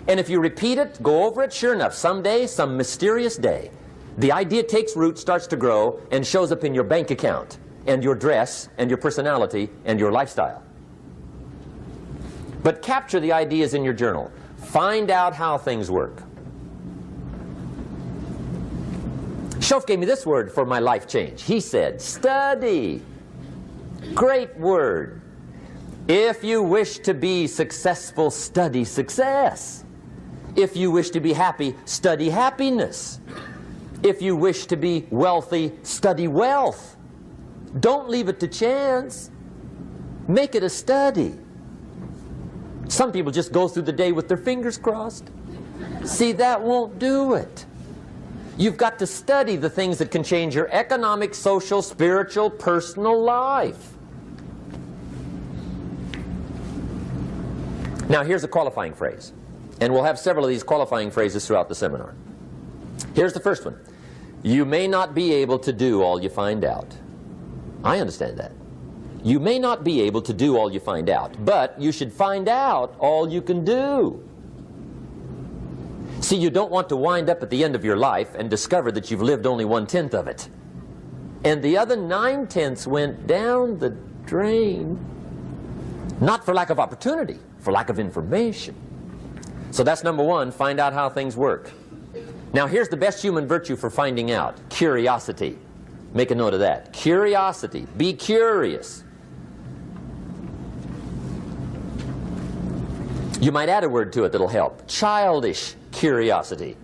And if you repeat it, go over it, sure enough, someday, some mysterious day, the idea takes root, starts to grow, and shows up in your bank account, and your dress, and your personality, and your lifestyle. But capture the ideas in your journal. Find out how things work. Schoff gave me this word for my life change. He said, study. Great word. If you wish to be successful, study success. If you wish to be happy, study happiness. If you wish to be wealthy, study wealth. Don't leave it to chance. Make it a study. Some people just go through the day with their fingers crossed. See, that won't do it. You've got to study the things that can change your economic, social, spiritual, personal life. Now here's a qualifying phrase. And we'll have several of these qualifying phrases throughout the seminar. Here's the first one. You may not be able to do all you find out. I understand that. You may not be able to do all you find out, but you should find out all you can do. See, you don't want to wind up at the end of your life and discover that you've lived only 1/10 of it. And the other 9/10 went down the drain. Not for lack of opportunity, for lack of information. So that's number 1, find out how things work. Now here's the best human virtue for finding out. Curiosity. Make a note of that. Curiosity. Be curious. You might add a word to it that'll help. Childish curiosity.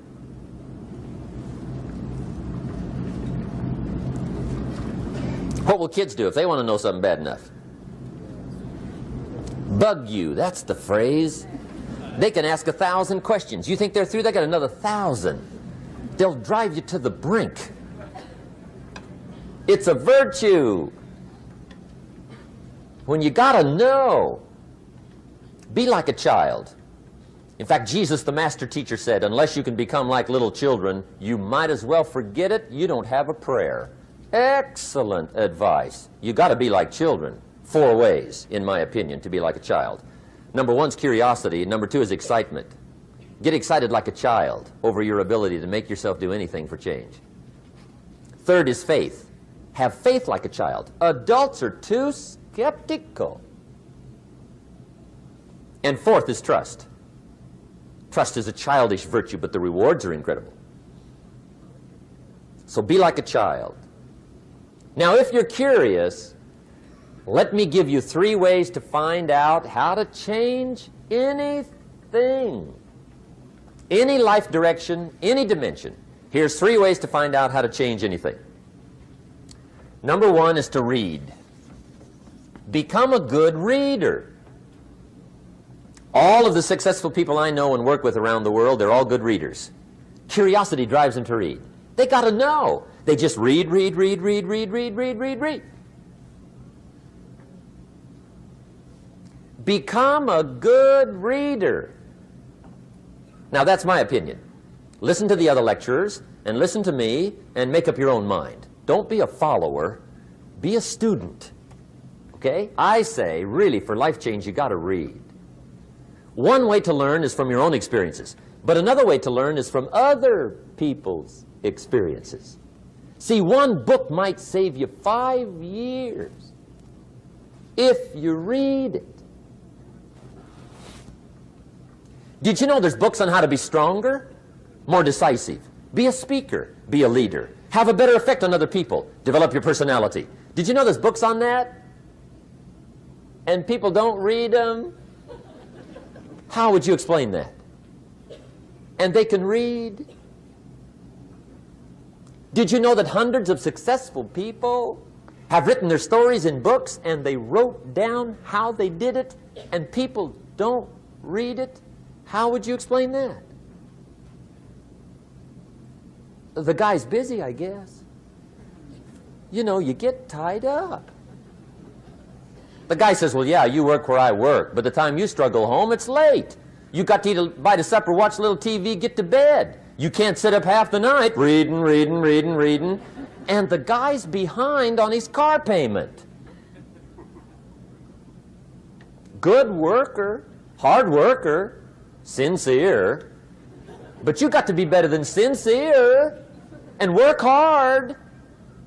What will kids do if they want to know something bad enough? Bug you. That's the phrase. They can ask 1,000 questions. You think they're through? They got another 1,000. They'll drive you to the brink. It's a virtue. when you got to know. Be like a child. In fact, Jesus, the master teacher, said, unless you can become like little children, you might as well forget it. You don't have a prayer. Excellent advice. You got to be like children. 4 ways, in my opinion, to be like a child. Number 1 is curiosity. Number 2 is excitement. Get excited like a child over your ability to make yourself do anything for change. 3rd is faith. Have faith like a child. Adults are too skeptical. And 4th is trust. Trust is a childish virtue, but the rewards are incredible. So be like a child. Now, if you're curious, let me give you 3 ways to find out how to change anything. Any life direction, any dimension. Here's 3 ways to find out how to change anything. Number 1 is to read. Become a good reader. All of the successful people I know and work with around the world, they're all good readers. Curiosity drives them to read. They got to know. They just read. Become a good reader. Now, that's my opinion. Listen to the other lecturers and listen to me and make up your own mind. Don't be a follower. Be a student. Okay? I say, really, for life change, you got to read. One way to learn is from your own experiences, but another way to learn is from other people's experiences. See, one book might save you 5 years if you read it. Did you know there's books on how to be stronger, more decisive, be a speaker, be a leader, have a better effect on other people, develop your personality? Did you know there's books on that? And people don't read them? How would you explain that? And they can read? Did you know that hundreds of successful people have written their stories in books and they wrote down how they did it and people don't read it? How would you explain that? The guy's busy, I guess. You know, you get tied up. The guy says, well, yeah, you work where I work, but the time you struggle home, it's late. You got to eat a bite of supper, watch a little TV, get to bed. You can't sit up half the night reading. And the guy's behind on his car payment. Good worker, hard worker, sincere. But you got to be better than sincere and work hard.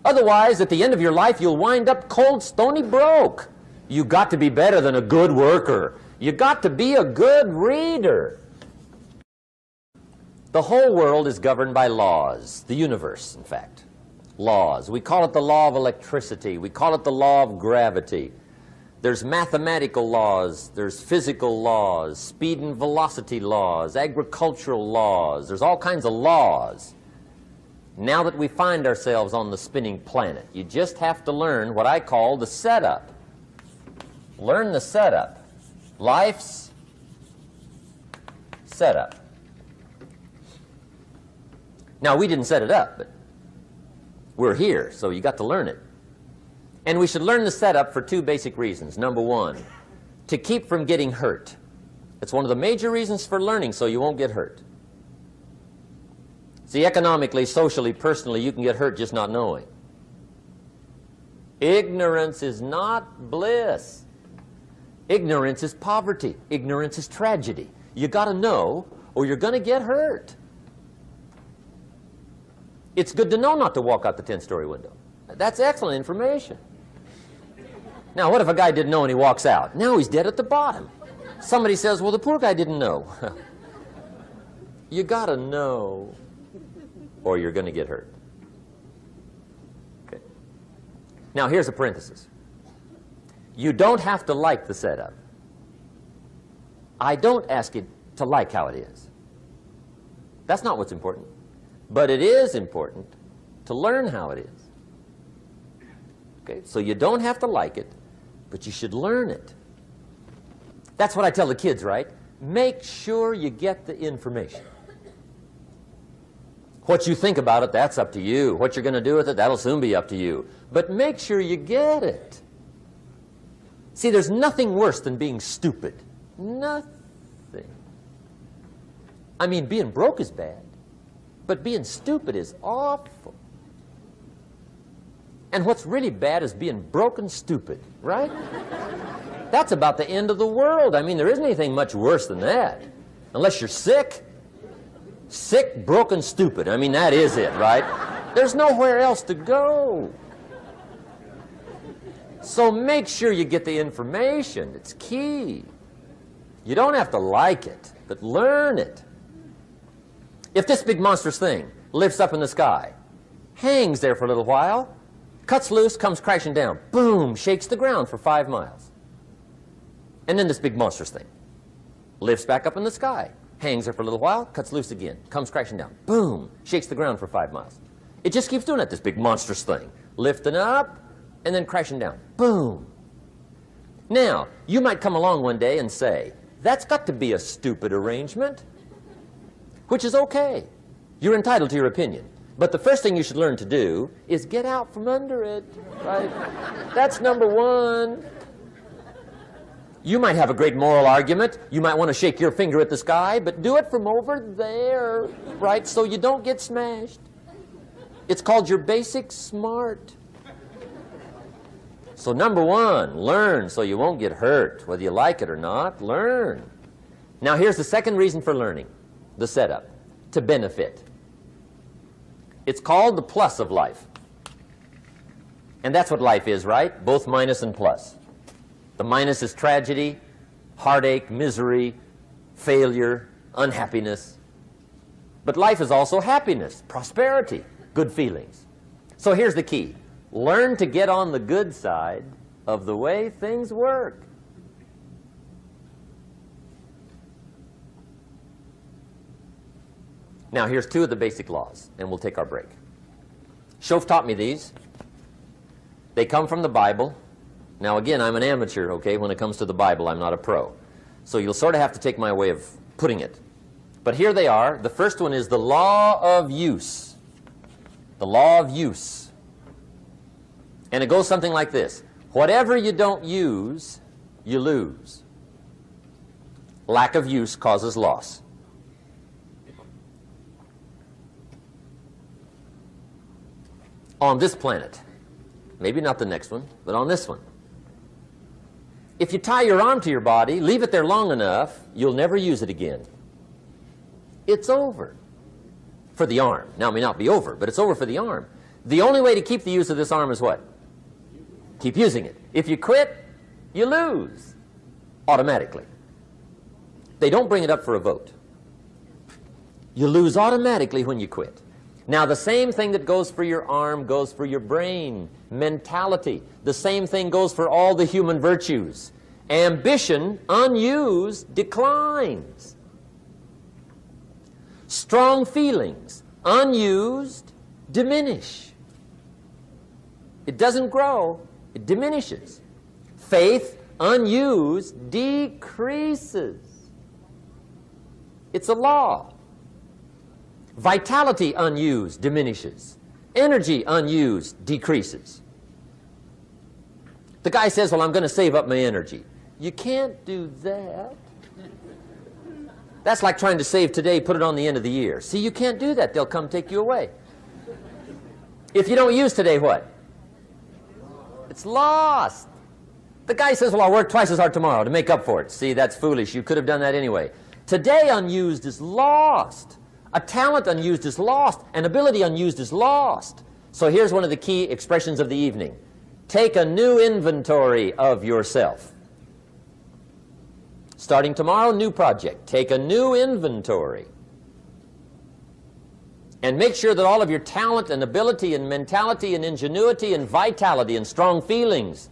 Otherwise, at the end of your life, you'll wind up cold, stony broke. You got to be better than a good worker. You got to be a good reader. The whole world is governed by laws. The universe, in fact. Laws. We call it the law of electricity. We call it the law of gravity. There's mathematical laws. There's physical laws. Speed and velocity laws. Agricultural laws. There's all kinds of laws. Now that we find ourselves on the spinning planet, you just have to learn what I call the setup. Learn the setup. Life's setup. Now, we didn't set it up, but we're here, so you got to learn it. And we should learn the setup for 2 basic reasons. Number 1, to keep from getting hurt. It's one of the major reasons for learning, so you won't get hurt. See, economically, socially, personally, you can get hurt just not knowing. Ignorance is not bliss. Ignorance is poverty. Ignorance is tragedy. You got to know, or you're going to get hurt. It's good to know not to walk out the 10-story window. That's excellent information. Now, what if a guy didn't know and he walks out? Now he's dead at the bottom. Somebody says, well, the poor guy didn't know. You got to know, or you're going to get hurt. Okay. Now, here's a parenthesis. You don't have to like the setup. I don't ask you to like how it is. That's not what's important. But it is important to learn how it is. Okay? So you don't have to like it, but you should learn it. That's what I tell the kids, right? Make sure you get the information. What you think about it, that's up to you. What you're going to do with it, that'll soon be up to you. But make sure you get it. See, there's nothing worse than being stupid. Nothing. I mean, being broke is bad, but being stupid is awful. And what's really bad is being broke and stupid, right? That's about the end of the world. I mean, there isn't anything much worse than that. Unless you're sick. Sick, broken, stupid. I mean, that is it, right? There's nowhere else to go. So make sure you get the information. It's key. You don't have to like it, but learn it. If this big monstrous thing lifts up in the sky, hangs there for a little while, cuts loose, comes crashing down, boom, shakes the ground for 5 miles. And then this big monstrous thing lifts back up in the sky, hangs there for a little while, cuts loose again, comes crashing down, boom, shakes the ground for 5 miles. It just keeps doing that, this big monstrous thing, lifting up and then crashing down, boom. Now, you might come along one day and say, that's got to be a stupid arrangement, which is okay. You're entitled to your opinion. But the first thing you should learn to do is get out from under it, right? That's number one. You might have a great moral argument. You might want to shake your finger at the sky, but do it from over there, right, so you don't get smashed. It's called your basic smart. So number one, learn so you won't get hurt. Whether you like it or not, learn. Now here's the second reason for learning, the setup, to benefit. It's called the plus of life. And that's what life is, right? Both minus and plus. The minus is tragedy, heartache, misery, failure, unhappiness. But life is also happiness, prosperity, good feelings. So here's the key. Learn to get on the good side of the way things work. Now, here's 2 of the basic laws, and we'll take our break. Shof taught me these. They come from the Bible. Now, again, I'm an amateur, okay? When it comes to the Bible, I'm not a pro. So you'll sort of have to take my way of putting it. But here they are. The first one is the law of use. The law of use. And it goes something like this. Whatever you don't use, you lose. Lack of use causes loss. On this planet, maybe not the next one, but on this one, if you tie your arm to your body, leave it there long enough, you'll never use it again. It's over for the arm. Now, it may not be over, but it's over for the arm. The only way to keep the use of this arm is what? Keep using it. If you quit, you lose automatically. They don't bring it up for a vote. You lose automatically when you quit. Now, the same thing that goes for your arm goes for your brain, mentality. The same thing goes for all the human virtues. Ambition, unused, declines. Strong feelings, unused, diminish. It doesn't grow, it diminishes. Faith, unused, decreases. It's a law. Vitality, unused, diminishes. Energy, unused, decreases. The guy says, well, I'm going to save up my energy. You can't do that. That's like trying to save today, put it on the end of the year. See, you can't do that. They'll come take you away. If you don't use today, what? It's lost. The guy says, well, I'll work twice as hard tomorrow to make up for it. See, that's foolish. You could have done that anyway. Today, unused is lost. A talent unused is lost. An ability unused is lost. So here's one of the key expressions of the evening. Take a new inventory of yourself. Starting tomorrow, new project. Take a new inventory. And make sure that all of your talent and ability and mentality and ingenuity and vitality and strong feelings,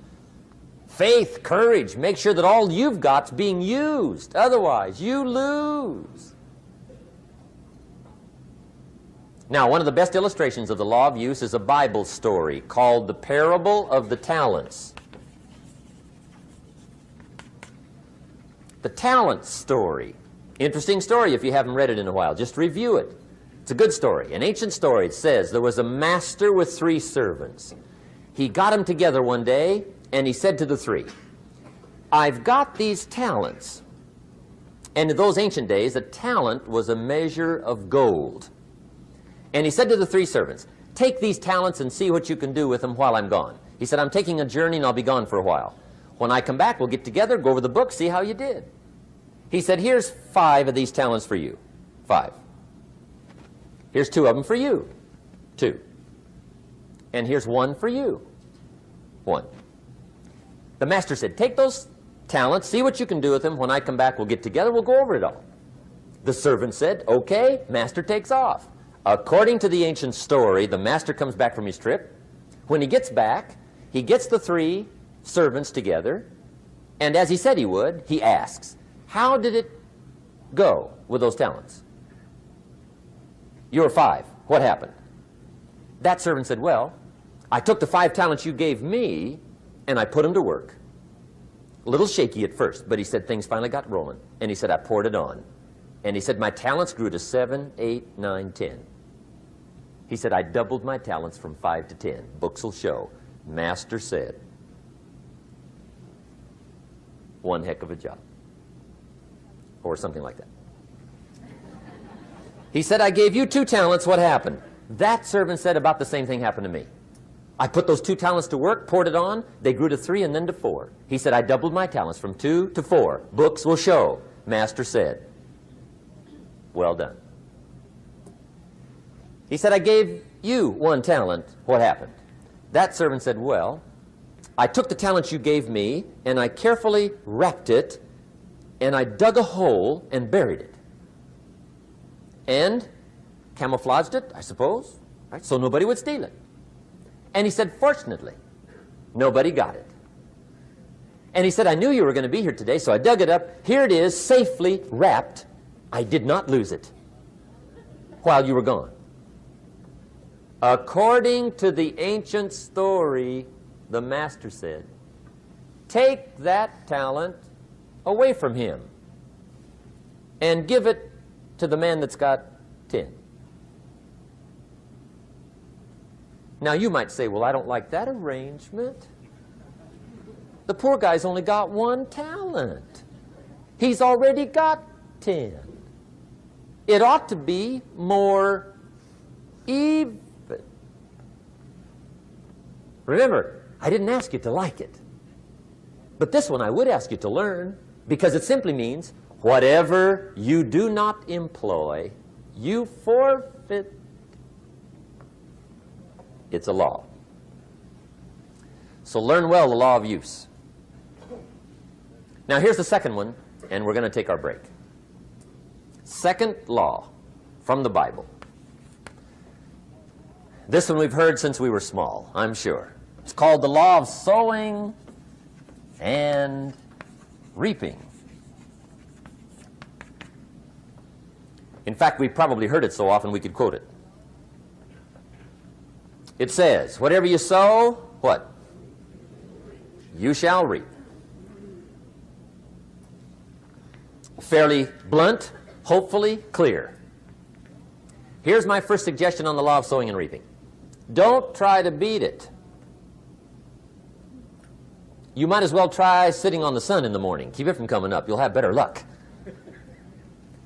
faith, courage, make sure that all you've got's being used. Otherwise, you lose. Now, one of the best illustrations of the law of use is a Bible story called the Parable of the Talents. The Talents story. Interesting story if you haven't read it in a while. Just review it. It's a good story. An ancient story. It says there was a master with 3 servants. He got them together one day and he said to the 3, I've got these talents. And in those ancient days, a talent was a measure of gold. And he said to the 3 servants, take these talents and see what you can do with them while I'm gone. He said, I'm taking a journey and I'll be gone for a while. When I come back, we'll get together, go over the book, see how you did. He said, here's 5 of these talents for you. 5. Here's 2 of them for you. 2. And here's 1 for you. 1. The master said, take those talents, see what you can do with them. When I come back, we'll get together, we'll go over it all. The servant said, okay, master takes off. According to the ancient story, the master comes back from his trip. When he gets back, he gets the 3 servants together, and as he said he would, he asks, how did it go with those talents? You were 5. What happened? That servant said, well, I took the 5 talents you gave me, and I put them to work. A little shaky at first, but he said things finally got rolling. And he said, I poured it on. And he said, my talents grew to 7, 8, 9, 10. He said, I doubled my talents from 5 to 10. Books will show. Master said, one heck of a job. Or something like that. He said, I gave you 2 talents. What happened? That servant said, about the same thing happened to me. I put those 2 talents to work, poured it on. They grew to 3 and then to 4. He said, I doubled my talents from 2 to 4. Books will show. Master said, well done. He said, I gave you 1 talent. What happened? That servant said, well, I took the talent you gave me, and I carefully wrapped it, and I dug a hole and buried it. And camouflaged it, I suppose, right? So nobody would steal it. And he said, fortunately, nobody got it. And he said, I knew you were going to be here today, so I dug it up. Here it is, safely wrapped. I did not lose it while you were gone. According to the ancient story, the master said, take that talent away from him and give it to the man that's got 10. Now you might say, well, I don't like that arrangement. The poor guy's only got 1 talent. He's already got 10. It ought to be more even. Remember, I didn't ask you to like it. But this one I would ask you to learn, because it simply means whatever you do not employ, you forfeit. It's a law. So learn well the law of use. Now here's the second one, and we're going to take our break. Second law from the Bible. This one we've heard since we were small, I'm sure. It's called the law of sowing and reaping. In fact, we've probably heard it so often we could quote it. It says, whatever you sow, what? You shall reap. Fairly blunt, hopefully clear. Here's my first suggestion on the law of sowing and reaping. Don't try to beat it. You might as well try sitting on the sun in the morning. Keep it from coming up. You'll have better luck.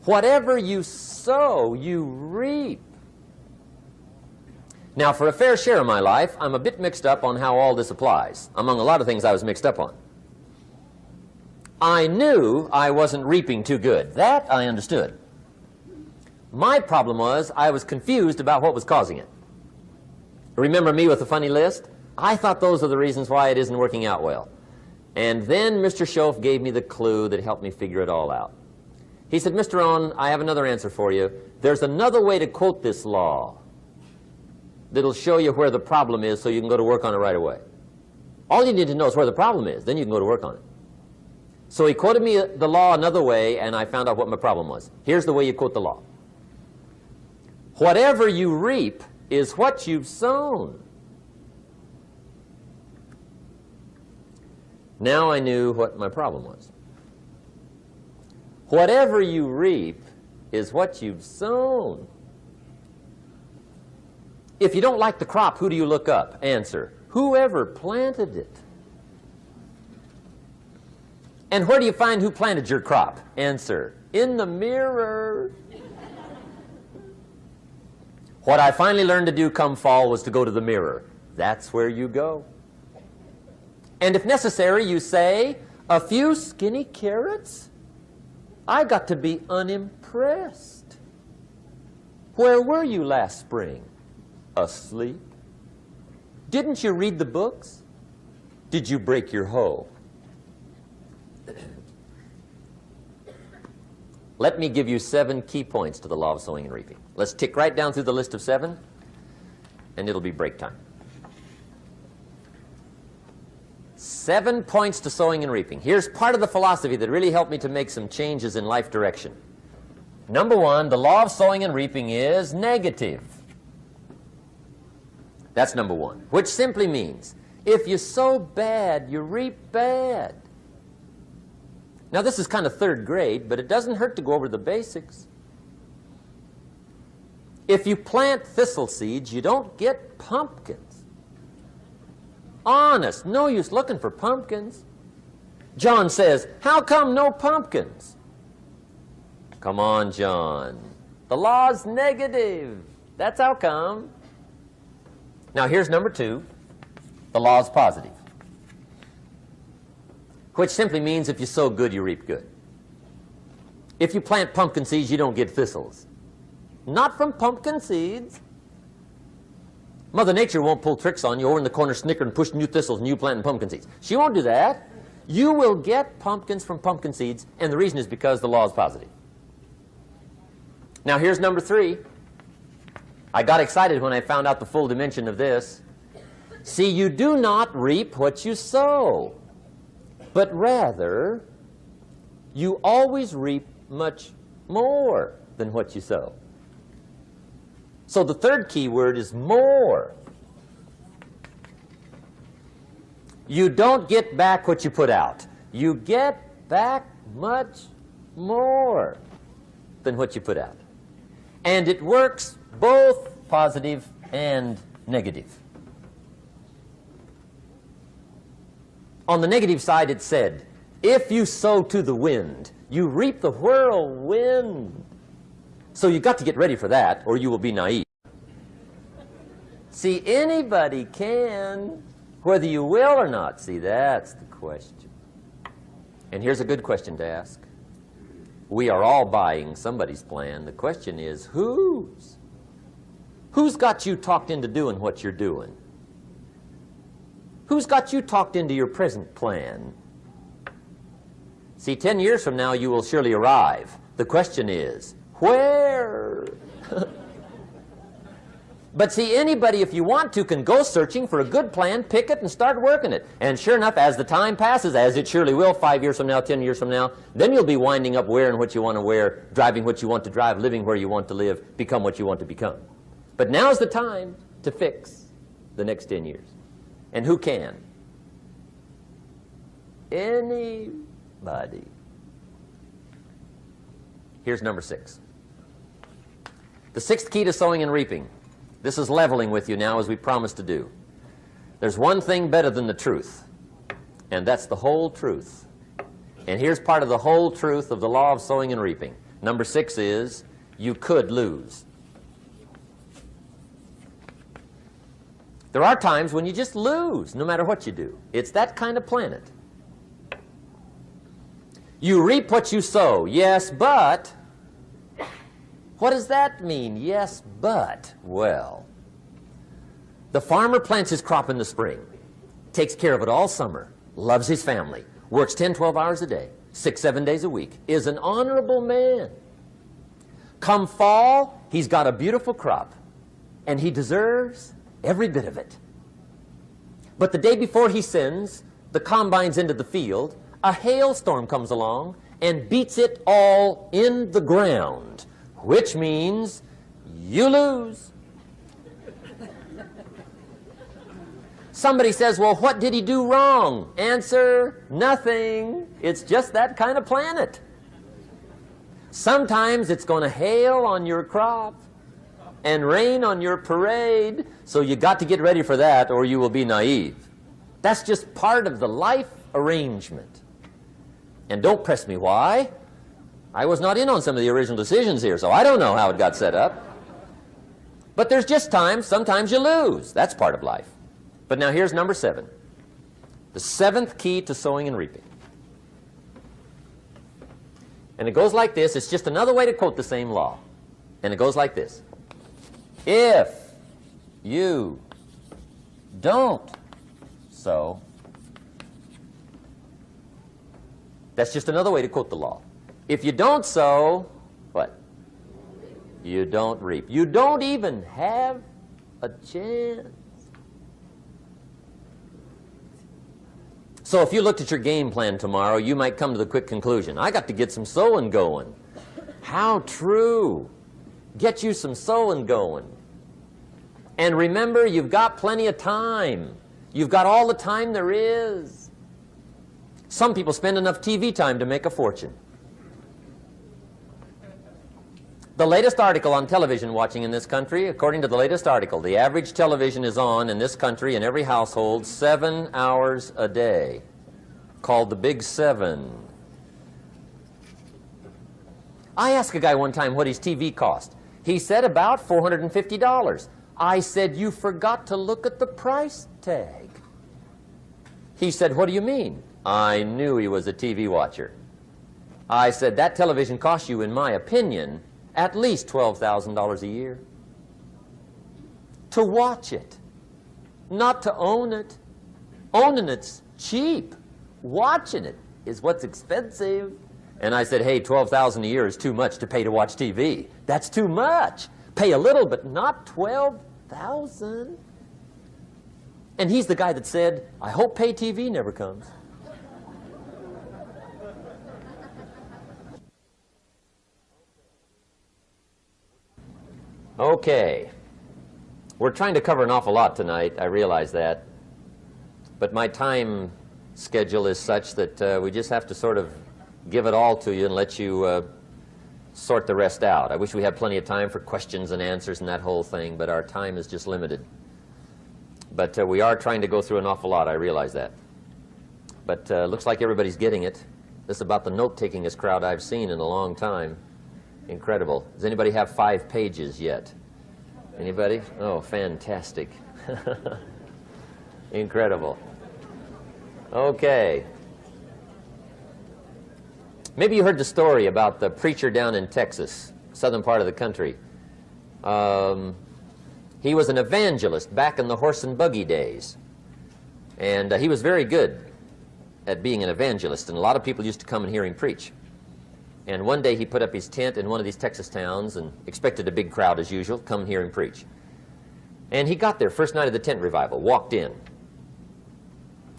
Whatever you sow, you reap. Now, for a fair share of my life, I'm a bit mixed up on how all this applies. Among a lot of things I was mixed up on. I knew I wasn't reaping too good. That I understood. My problem was I was confused about what was causing it. Remember me with the funny list? I thought those are the reasons why it isn't working out well. And then Mr. Schoaf gave me the clue that helped me figure it all out. He said, Mr. Rohn, I have another answer for you. There's another way to quote this law that'll show you where the problem is so you can go to work on it right away. All you need to know is where the problem is. Then you can go to work on it. So he quoted me the law another way, and I found out what my problem was. Here's the way you quote the law. Whatever you reap is what you've sown. Now I knew what my problem was. Whatever you reap is what you've sown. If you don't like the crop, who do you look up? Answer, whoever planted it. And where do you find who planted your crop? Answer, in the mirror. What I finally learned to do come fall was to go to the mirror. That's where you go. And if necessary, you say, a few skinny carrots? I got to be unimpressed. Where were you last spring? Asleep. Didn't you read the books? Did you break your hoe? Let me give you 7 key points to the law of sowing and reaping. Let's tick right down through the list of 7, and it'll be break time. 7 points to sowing and reaping. Here's part of the philosophy that really helped me to make some changes in life direction. Number 1, the law of sowing and reaping is negative. That's number 1, which simply means if you sow bad, you reap bad. Now, this is kind of 3rd grade, but it doesn't hurt to go over the basics. If you plant thistle seeds, you don't get pumpkins. Honest, no use looking for pumpkins. John says, how come no pumpkins? Come on, John. The law's negative. That's how come. Now, here's number 2. The law's positive, which simply means if you sow good, you reap good. If you plant pumpkin seeds, you don't get thistles. Not from pumpkin seeds. Mother Nature won't pull tricks on you over in the corner snickering, pushing you thistles and you planting pumpkin seeds. She won't do that. You will get pumpkins from pumpkin seeds, and the reason is because the law is positive. Now, here's number 3. I got excited when I found out the full dimension of this. See, you do not reap what you sow, but rather you always reap much more than what you sow. So the 3rd key word is more. You don't get back what you put out. You get back much more than what you put out. And it works both positive and negative. On the negative side, it said, if you sow to the wind, you reap the whirlwind. So you've got to get ready for that, or you will be naive. See, anybody can, whether you will or not. See, that's the question. And here's a good question to ask. We are all buying somebody's plan. The question is, whose? Who's got you talked into doing what you're doing? Who's got you talked into your present plan? See, 10 years from now, you will surely arrive. The question is, where? But see, anybody, if you want to, can go searching for a good plan, pick it, and start working it. And sure enough, as the time passes, as it surely will 5 years from now, 10 years from now, then you'll be winding up wearing what you want to wear, driving what you want to drive, living where you want to live, become what you want to become. But now's the time to fix the next 10 years. And who can? Anybody. Here's number 6. The 6th key to sowing and reaping. This is leveling with you now, as we promised to do. There's one thing better than the truth, and that's the whole truth. And here's part of the whole truth of the law of sowing and reaping. Number 6 is, you could lose. There are times when you just lose, no matter what you do. It's that kind of planet. You reap what you sow, yes, but... What does that mean, yes, but? Well, the farmer plants his crop in the spring, takes care of it all summer, loves his family, works 10, 12 hours a day, 6, 7 days a week, is an honorable man. Come fall, he's got a beautiful crop, and he deserves every bit of it. But the day before he sends the combines into the field, a hailstorm comes along and beats it all in the ground, which means you lose. Somebody says, well, what did he do wrong? Answer, nothing. It's just that kind of planet. Sometimes it's going to hail on your crop and rain on your parade, so you got to get ready for that or you will be naive. That's just part of the life arrangement. And don't press me why. I was not in on some of the original decisions here, so I don't know how it got set up. But there's just times, sometimes you lose. That's part of life. But now here's number 7. The 7th key to sowing and reaping. And it goes like this. It's just another way to quote the same law. And it goes like this. If you don't sow, that's just another way to quote the law. If you don't sow, what? You don't reap. You don't even have a chance. So if you looked at your game plan tomorrow, you might come to the quick conclusion, I got to get some sowing going. How true. Get you some sowing going. And remember, you've got plenty of time. You've got all the time there is. Some people spend enough TV time to make a fortune. The latest article on television watching in this country, according to the latest article, the average television is on in this country in every household 7 hours a day, called the Big 7. I asked a guy one time what his TV cost. He said about $450. I said, you forgot to look at the price tag. He said, what do you mean? I knew he was a TV watcher. I said, that television costs you, in my opinion, at least $12,000 a year. To watch it, not to own it. Owning it's cheap. Watching it is what's expensive. And I said, hey, $12,000 a year is too much to pay to watch TV. That's too much. Pay a little, but not $12,000. And he's the guy that said, I hope pay TV never comes. Okay. We're trying to cover an awful lot tonight, I realize that. But my time schedule is such that we just have to sort of give it all to you and let you sort the rest out. I wish we had plenty of time for questions and answers and that whole thing, but our time is just limited. But we are trying to go through an awful lot, I realize that. But looks like everybody's getting it. This is about the note-takingest crowd I've seen in a long time. Incredible. Does anybody have 5 pages yet? Anybody? Oh, fantastic. Incredible. Okay. Maybe you heard the story about the preacher down in Texas, southern part of the country. He was an evangelist back in the horse and buggy days. And he was very good at being an evangelist, and a lot of people used to come and hear him preach. And one day he put up his tent in one of these Texas towns and expected a big crowd as usual, come hear him preach. And he got there first night of the tent revival, walked in,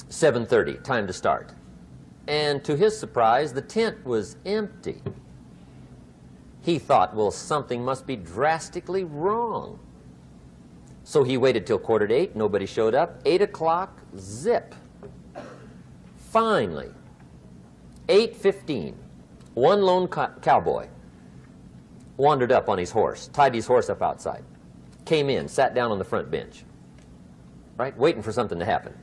7:30, time to start. And to his surprise, the tent was empty. He thought, well, something must be drastically wrong. So he waited till 7:45, nobody showed up. 8 o'clock, zip. Finally, 8:15, one lone cowboy wandered up on his horse, tied his horse up outside, came in, sat down on the front bench, right, waiting for something to happen.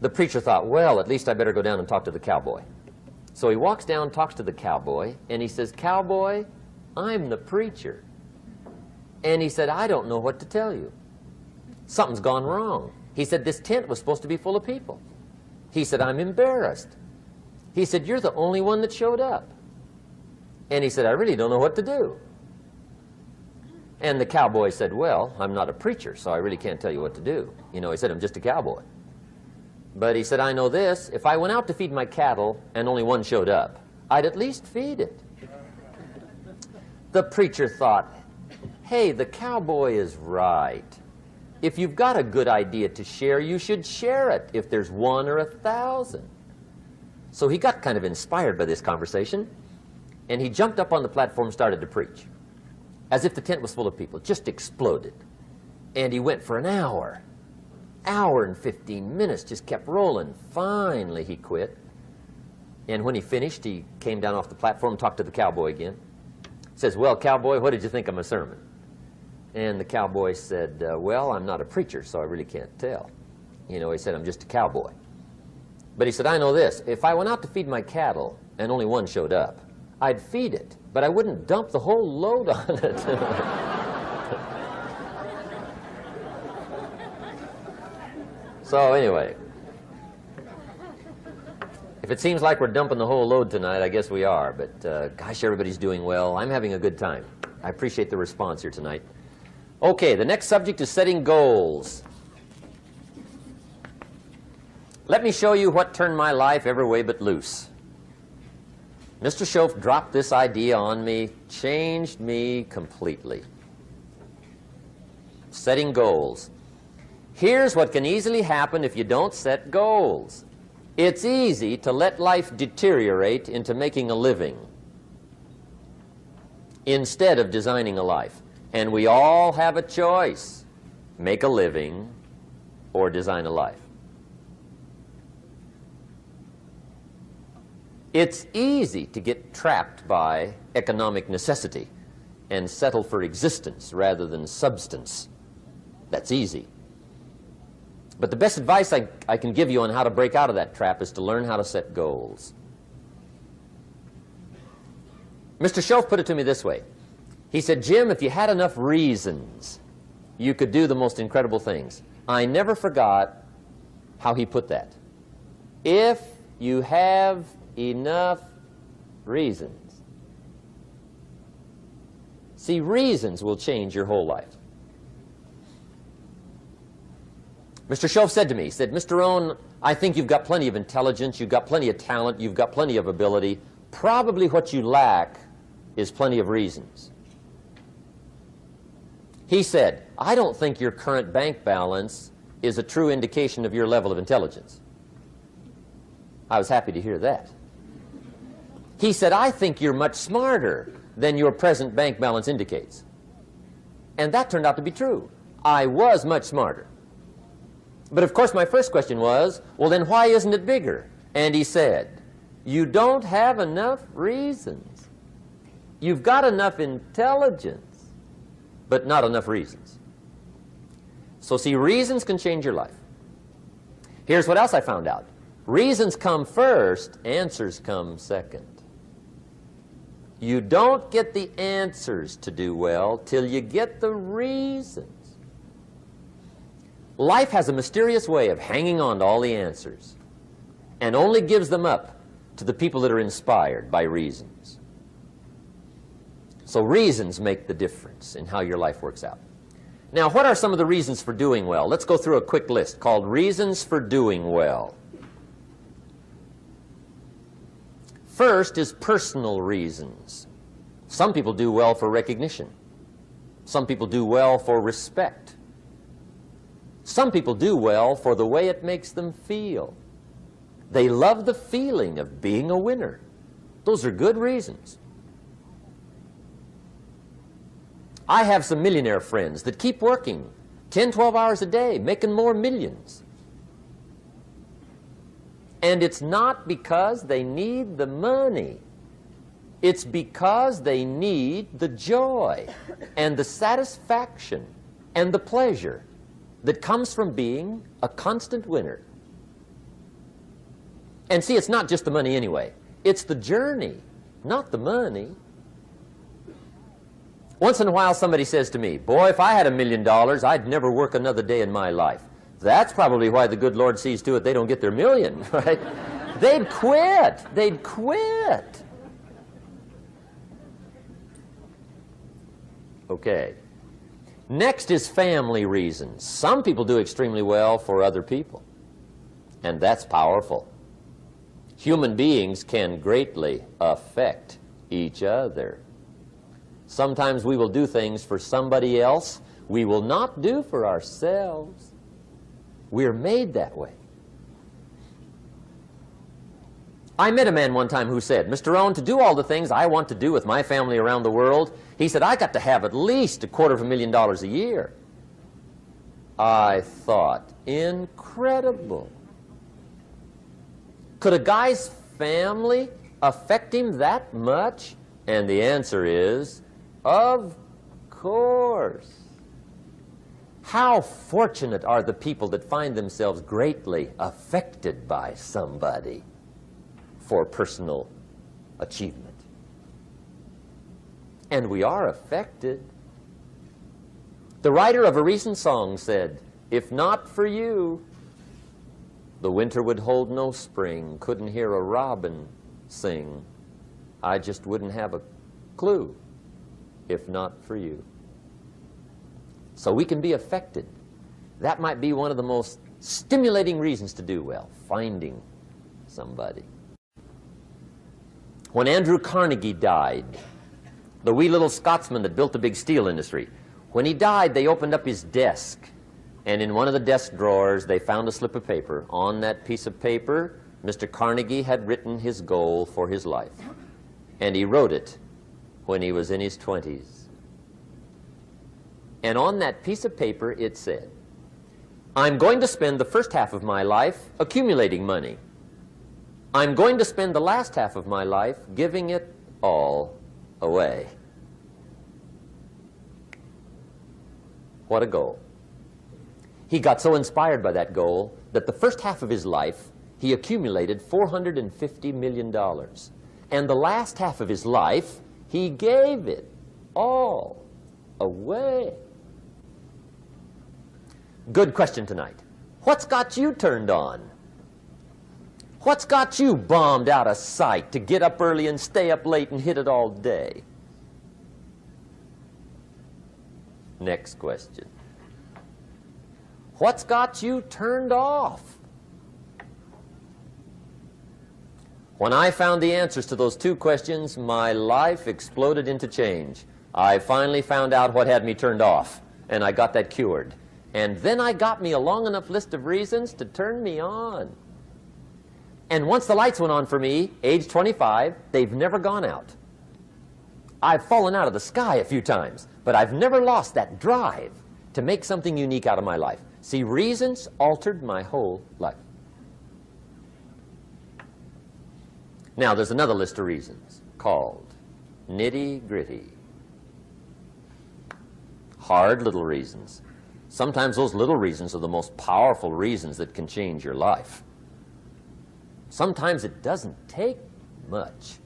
The preacher thought, well, at least I better go down and talk to the cowboy. So he walks down, talks to the cowboy, and he says, cowboy, I'm the preacher. And he said, I don't know what to tell you. Something's gone wrong. He said, this tent was supposed to be full of people. He said, I'm embarrassed. He said, you're the only one that showed up. And he said, I really don't know what to do. And the cowboy said, well, I'm not a preacher, so I really can't tell you what to do. You know, he said, I'm just a cowboy. But he said, I know this, if I went out to feed my cattle and only one showed up, I'd at least feed it. The preacher thought, hey, the cowboy is right. If you've got a good idea to share, you should share it, if there's 1 or 1,000. So he got kind of inspired by this conversation, and he jumped up on the platform and started to preach, as if the tent was full of people, just exploded. And he went for an hour and 15 minutes, just kept rolling. Finally, he quit. And when he finished, he came down off the platform, talked to the cowboy again. Says, well, cowboy, what did you think of my sermon? And the cowboy said, well, I'm not a preacher, so I really can't tell. You know, he said, I'm just a cowboy. But he said, I know this. If I went out to feed my cattle and only one showed up, I'd feed it, but I wouldn't dump the whole load on it. So anyway, if it seems like we're dumping the whole load tonight, I guess we are. But gosh, everybody's doing well. I'm having a good time. I appreciate the response here tonight. Okay, the next subject is setting goals. Let me show you what turned my life every way but loose. Mr. Shoaf dropped this idea on me, changed me completely. Setting goals. Here's what can easily happen if you don't set goals. It's easy to let life deteriorate into making a living instead of designing a life. And we all have a choice. Make a living or design a life. It's easy to get trapped by economic necessity and settle for existence rather than substance. That's easy. But the best advice I can give you on how to break out of that trap is to learn how to set goals. Mr. Shoaf put it to me this way. He said, Jim, if you had enough reasons, you could do the most incredible things. I never forgot how he put that. If you have enough reasons. See, reasons will change your whole life. Mr. Shoaf said to me, he said, Mr. Rohn, I think you've got plenty of intelligence, you've got plenty of talent, you've got plenty of ability. Probably what you lack is plenty of reasons. He said, I don't think your current bank balance is a true indication of your level of intelligence. I was happy to hear that. He said, I think you're much smarter than your present bank balance indicates. And that turned out to be true. I was much smarter. But of course my first question was, well then why isn't it bigger? And he said, you don't have enough reasons. You've got enough intelligence, but not enough reasons. So see, reasons can change your life. Here's what else I found out. Reasons come first, answers come second. You don't get the answers to do well till you get the reasons. Life has a mysterious way of hanging on to all the answers and only gives them up to the people that are inspired by reasons. So reasons make the difference in how your life works out. Now, what are some of the reasons for doing well? Let's go through a quick list called Reasons for Doing Well. First is personal reasons. Some people do well for recognition. Some people do well for respect. Some people do well for the way it makes them feel. They love the feeling of being a winner. Those are good reasons. I have some millionaire friends that keep working 10, 12 hours a day, making more millions. And it's not because they need the money. It's because they need the joy and the satisfaction and the pleasure that comes from being a constant winner. And see, it's not just the money anyway. It's the journey, not the money. Once in a while somebody says to me, boy, if I had $1 million, I'd never work another day in my life. That's probably why the good Lord sees to it they don't get their million, right? They'd quit. They'd quit. Okay. Next is family reasons. Some people do extremely well for other people, and that's powerful. Human beings can greatly affect each other. Sometimes we will do things for somebody else we will not do for ourselves. We're made that way. I met a man one time who said, Mr. Rohn, to do all the things I want to do with my family around the world, he said, I got to have at least $250,000 a year. I thought, incredible. Could a guy's family affect him that much? And the answer is, of course. How fortunate are the people that find themselves greatly affected by somebody for personal achievement. And we are affected. The writer of a recent song said, "If not for you, the winter would hold no spring, couldn't hear a robin sing. I just wouldn't have a clue if not for you." So we can be affected. That might be one of the most stimulating reasons to do well, finding somebody. When Andrew Carnegie died, the wee little Scotsman that built the big steel industry, when he died, they opened up his desk, and in one of the desk drawers, they found a slip of paper. On that piece of paper, Mr. Carnegie had written his goal for his life, and he wrote it when he was in his 20s. And on that piece of paper, it said, "I'm going to spend the first half of my life accumulating money. I'm going to spend the last half of my life giving it all away." What a goal. He got so inspired by that goal that the first half of his life, he accumulated $450 million. And the last half of his life, he gave it all away. Good question tonight. What's got you turned on? What's got you bombed out of sight to get up early and stay up late and hit it all day? Next question. What's got you turned off? When I found the answers to those two questions, my life exploded into change. I finally found out what had me turned off, and I got that cured. And then I got me a long enough list of reasons to turn me on. And once the lights went on for me, age 25, they've never gone out. I've fallen out of the sky a few times, but I've never lost that drive to make something unique out of my life. See, reasons altered my whole life. Now, there's another list of reasons called nitty-gritty. Hard little reasons. Sometimes those little reasons are the most powerful reasons that can change your life. Sometimes it doesn't take much.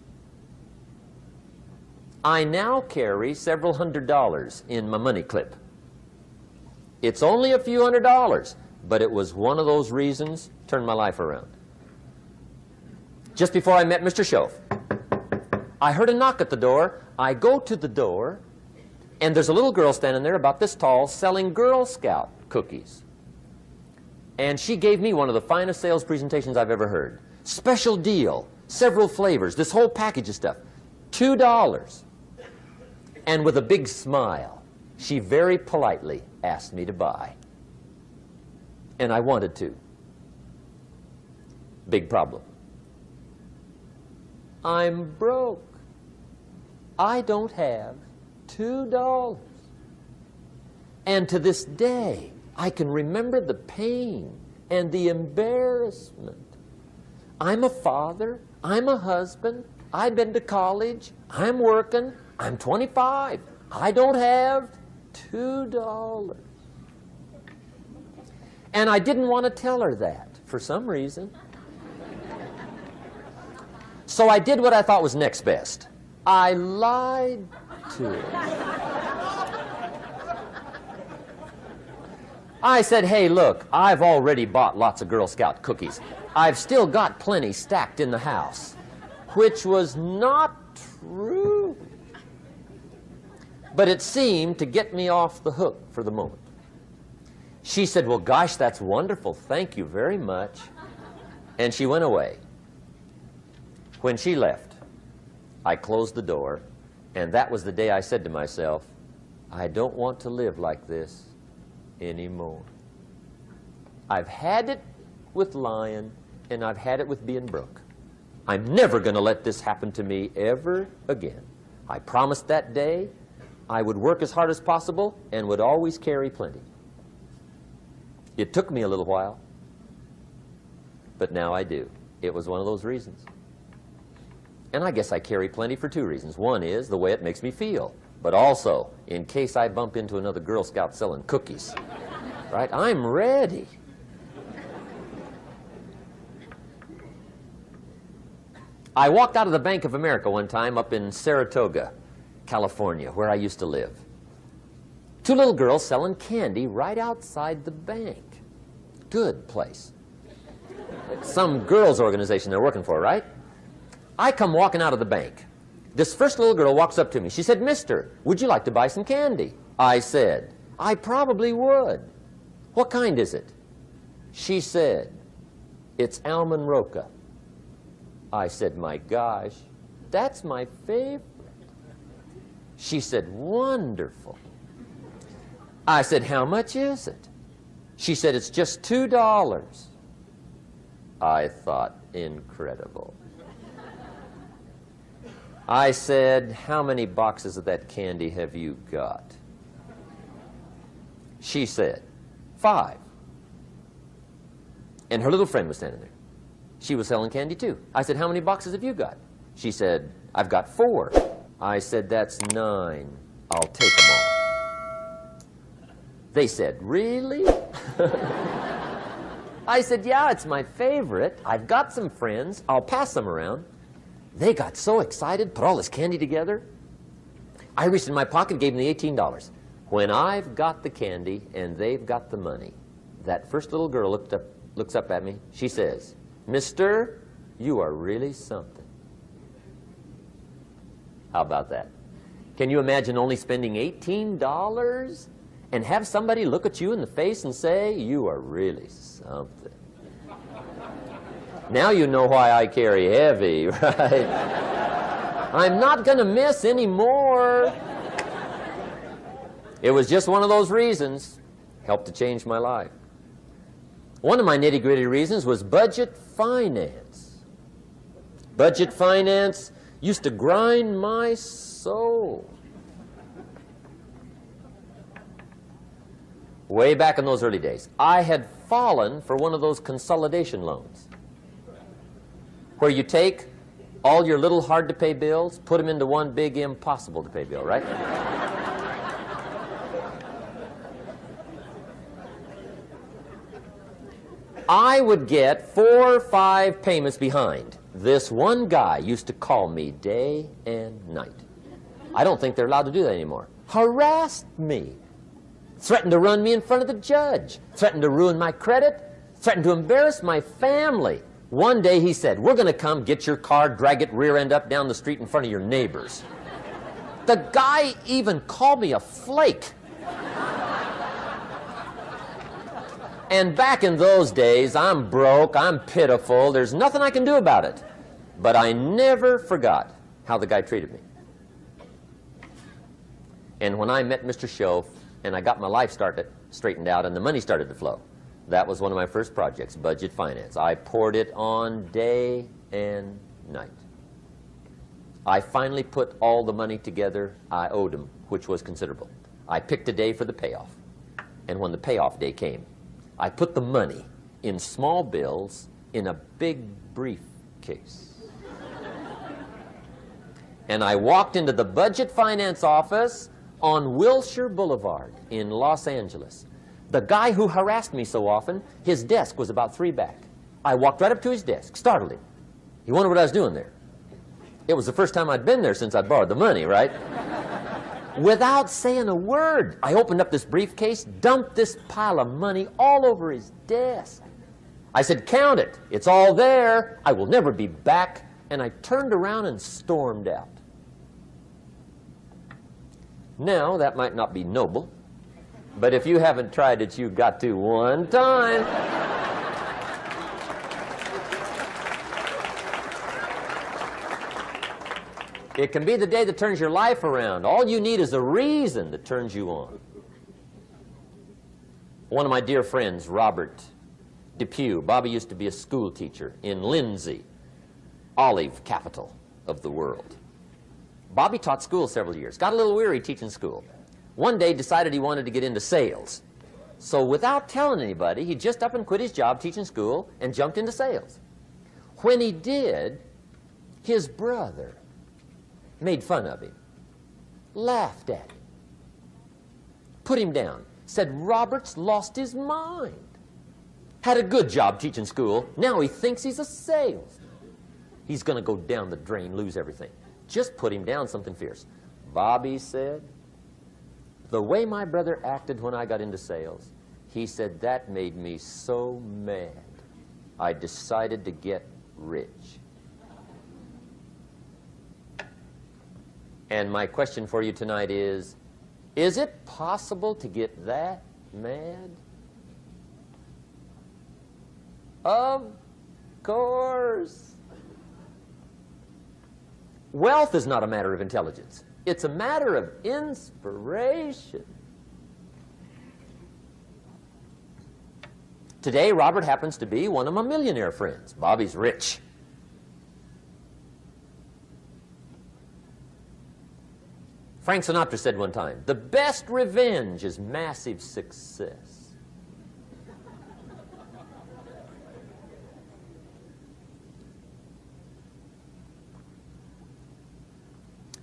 I now carry several $100s in my money clip. It's only a few $100s, but it was one of those reasons turned my life around. Just before I met Mr. Schoaf, I heard a knock at the door. I go to the door, and there's a little girl standing there about this tall selling Girl Scout cookies. And she gave me one of the finest sales presentations I've ever heard. Special deal, several flavors, this whole package of stuff, $2. And with a big smile, she very politely asked me to buy. And I wanted to. Big problem. I'm broke. I don't have $2. And to this day, I can remember the pain and the embarrassment. I'm a father. I'm a husband. I've been to college. I'm working. I'm 25. I don't have $2. And I didn't want to tell her that for some reason. So I did what I thought was next best. I lied to her. I said, "Hey, look, I've already bought lots of Girl Scout cookies. I've still got plenty stacked in the house," which was not true. But it seemed to get me off the hook for the moment. She said, "Well, gosh, that's wonderful. Thank you very much." And she went away. When she left, I closed the door, and that was the day I said to myself, I don't want to live like this anymore. I've had it with lying, and I've had it with being broke. I'm never going to let this happen to me ever again. I promised that day I would work as hard as possible and would always carry plenty. It took me a little while, but now I do. It was one of those reasons. And I guess I carry plenty for two reasons. One is the way it makes me feel, but also in case I bump into another Girl Scout selling cookies. Right? I'm ready. I walked out of the Bank of America one time up in Saratoga, California, where I used to live. Two little girls selling candy right outside the bank. Good place. Some girls' organization they're working for, right? I come walking out of the bank. This first little girl walks up to me. She said, "Mister, would you like to buy some candy?" I said, "I probably would." "What kind is it?" She said, "It's almond roca." I said, "My gosh, that's my favorite." She said, "Wonderful." I said, "How much is it?" She said, "It's just $2. I thought, incredible. I said, "How many boxes of that candy have you got?" She said, 5. And her little friend was standing there. She was selling candy too. I said, "How many boxes have you got?" She said, "I've got 4. I said, "That's 9. I'll take them all." They said, "Really?" I said, "Yeah, it's my favorite. I've got some friends. I'll pass them around." They got so excited, put all this candy together. I reached in my pocket, gave them the $18. When I've got the candy and they've got the money, that first little girl looks up at me. She says, "Mister, you are really something." How about that? Can you imagine only spending $18 and have somebody look at you in the face and say, "You are really something"? Now you know why I carry heavy, right? I'm not going to miss anymore. It was just one of those reasons. Helped to change my life. One of my nitty-gritty reasons was budget finance. Budget finance used to grind my soul. Way back in those early days, I had fallen for one of those consolidation loans, where you take all your little hard-to-pay bills, put them into one big impossible-to-pay bill, right? I would get 4 or 5 payments behind. This one guy used to call me day and night. I don't think they're allowed to do that anymore. Harassed me. Threatened to run me in front of the judge. Threatened to ruin my credit. Threatened to embarrass my family. One day he said, "We're going to come get your car, drag it rear end up down the street in front of your neighbors." The guy even called me a flake. And back in those days, I'm broke, I'm pitiful, there's nothing I can do about it. But I never forgot how the guy treated me. And when I met Mr. Shoaf and I got my life straightened out and the money started to flow, that was one of my first projects, budget finance. I poured it on day and night. I finally put all the money together I owed him, which was considerable. I picked a day for the payoff. And when the payoff day came, I put the money in small bills in a big briefcase. And I walked into the budget finance office on Wilshire Boulevard in Los Angeles. The guy who harassed me so often, his desk was about 3 back. I walked right up to his desk, startled him. He wondered what I was doing there. It was the first time I'd been there since I'd borrowed the money, right? Without saying a word, I opened up this briefcase, dumped this pile of money all over his desk. I said, "Count it. It's all there. I will never be back." And I turned around and stormed out. Now, that might not be noble, but if you haven't tried it, you've got to one time. It can be the day that turns your life around. All you need is a reason that turns you on. One of my dear friends, Robert Depew, Bobby used to be a school teacher in Lindsay, olive capital of the world. Bobby taught school several years, got a little weary teaching school. One day decided he wanted to get into sales. So without telling anybody, he just up and quit his job teaching school and jumped into sales. When he did, his brother made fun of him, laughed at him, put him down. said Robert's lost his mind. Had a good job teaching school. Now he thinks he's a salesman. He's going to go down the drain, lose everything. Just put him down something fierce. Bobby said, the way my brother acted when I got into sales, he said, that made me so mad. I decided to get rich. And my question for you tonight is it possible to get that mad? Of course. Wealth is not a matter of intelligence. It's a matter of inspiration. Today, Robert happens to be one of my millionaire friends. Bobby's rich. Frank Sinatra said one time, the best revenge is massive success.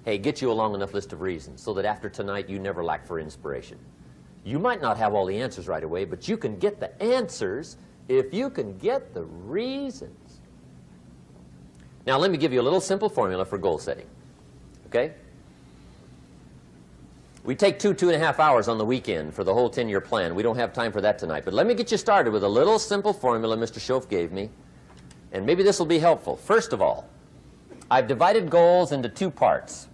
Hey, get you a long enough list of reasons so that after tonight you never lack for inspiration. You might not have all the answers right away, but you can get the answers if you can get the reasons. Now, let me give you a little simple formula for goal setting. Okay? We take 2.5 hours on the weekend for the whole 10-year plan. We don't have time for that tonight. But let me get you started with a little simple formula Mr. Schoaf gave me. And maybe this will be helpful. First of all, I've divided goals into two parts.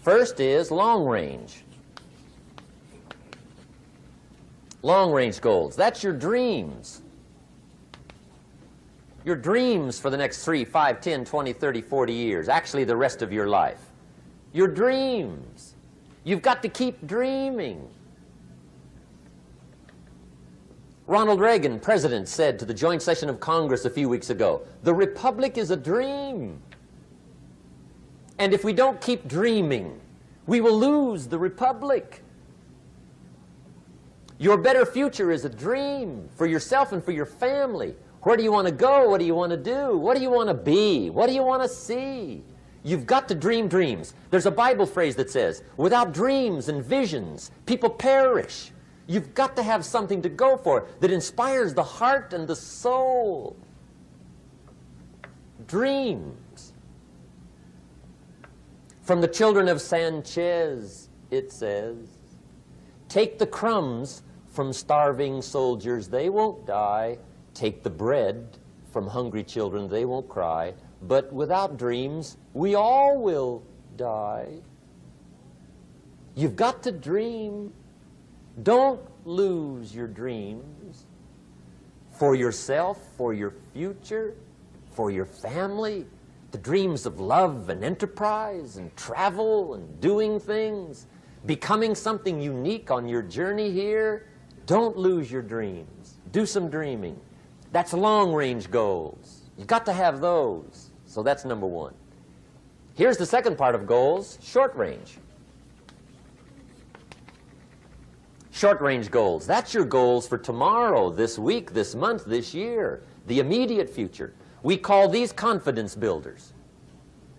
First is long range. Long range goals. That's your dreams. Your dreams for the next 3, 5, 10, 20, 30, 40 years. Actually, the rest of your life. Your dreams. You've got to keep dreaming. Ronald Reagan, president, said to the joint session of Congress a few weeks ago, the Republic is a dream. And if we don't keep dreaming, we will lose the Republic. Your better future is a dream for yourself and for your family. Where do you want to go? What do you want to do? What do you want to be? What do you want to see? You've got to dream dreams. There's a Bible phrase that says, without dreams and visions, people perish. You've got to have something to go for that inspires the heart and the soul. Dreams. From the children of Sanchez, it says, take the crumbs from starving soldiers, they won't die. Take the bread from hungry children, they won't cry. But without dreams, we all will die. You've got to dream. Don't lose your dreams for yourself, for your future, for your family. The dreams of love and enterprise and travel and doing things, becoming something unique on your journey here. Don't lose your dreams. Do some dreaming. That's long-range goals. You've got to have those. So that's number one. Here's the second part of goals, short range. Short-range goals. That's your goals for tomorrow, this week, this month, this year, the immediate future. We call these confidence builders.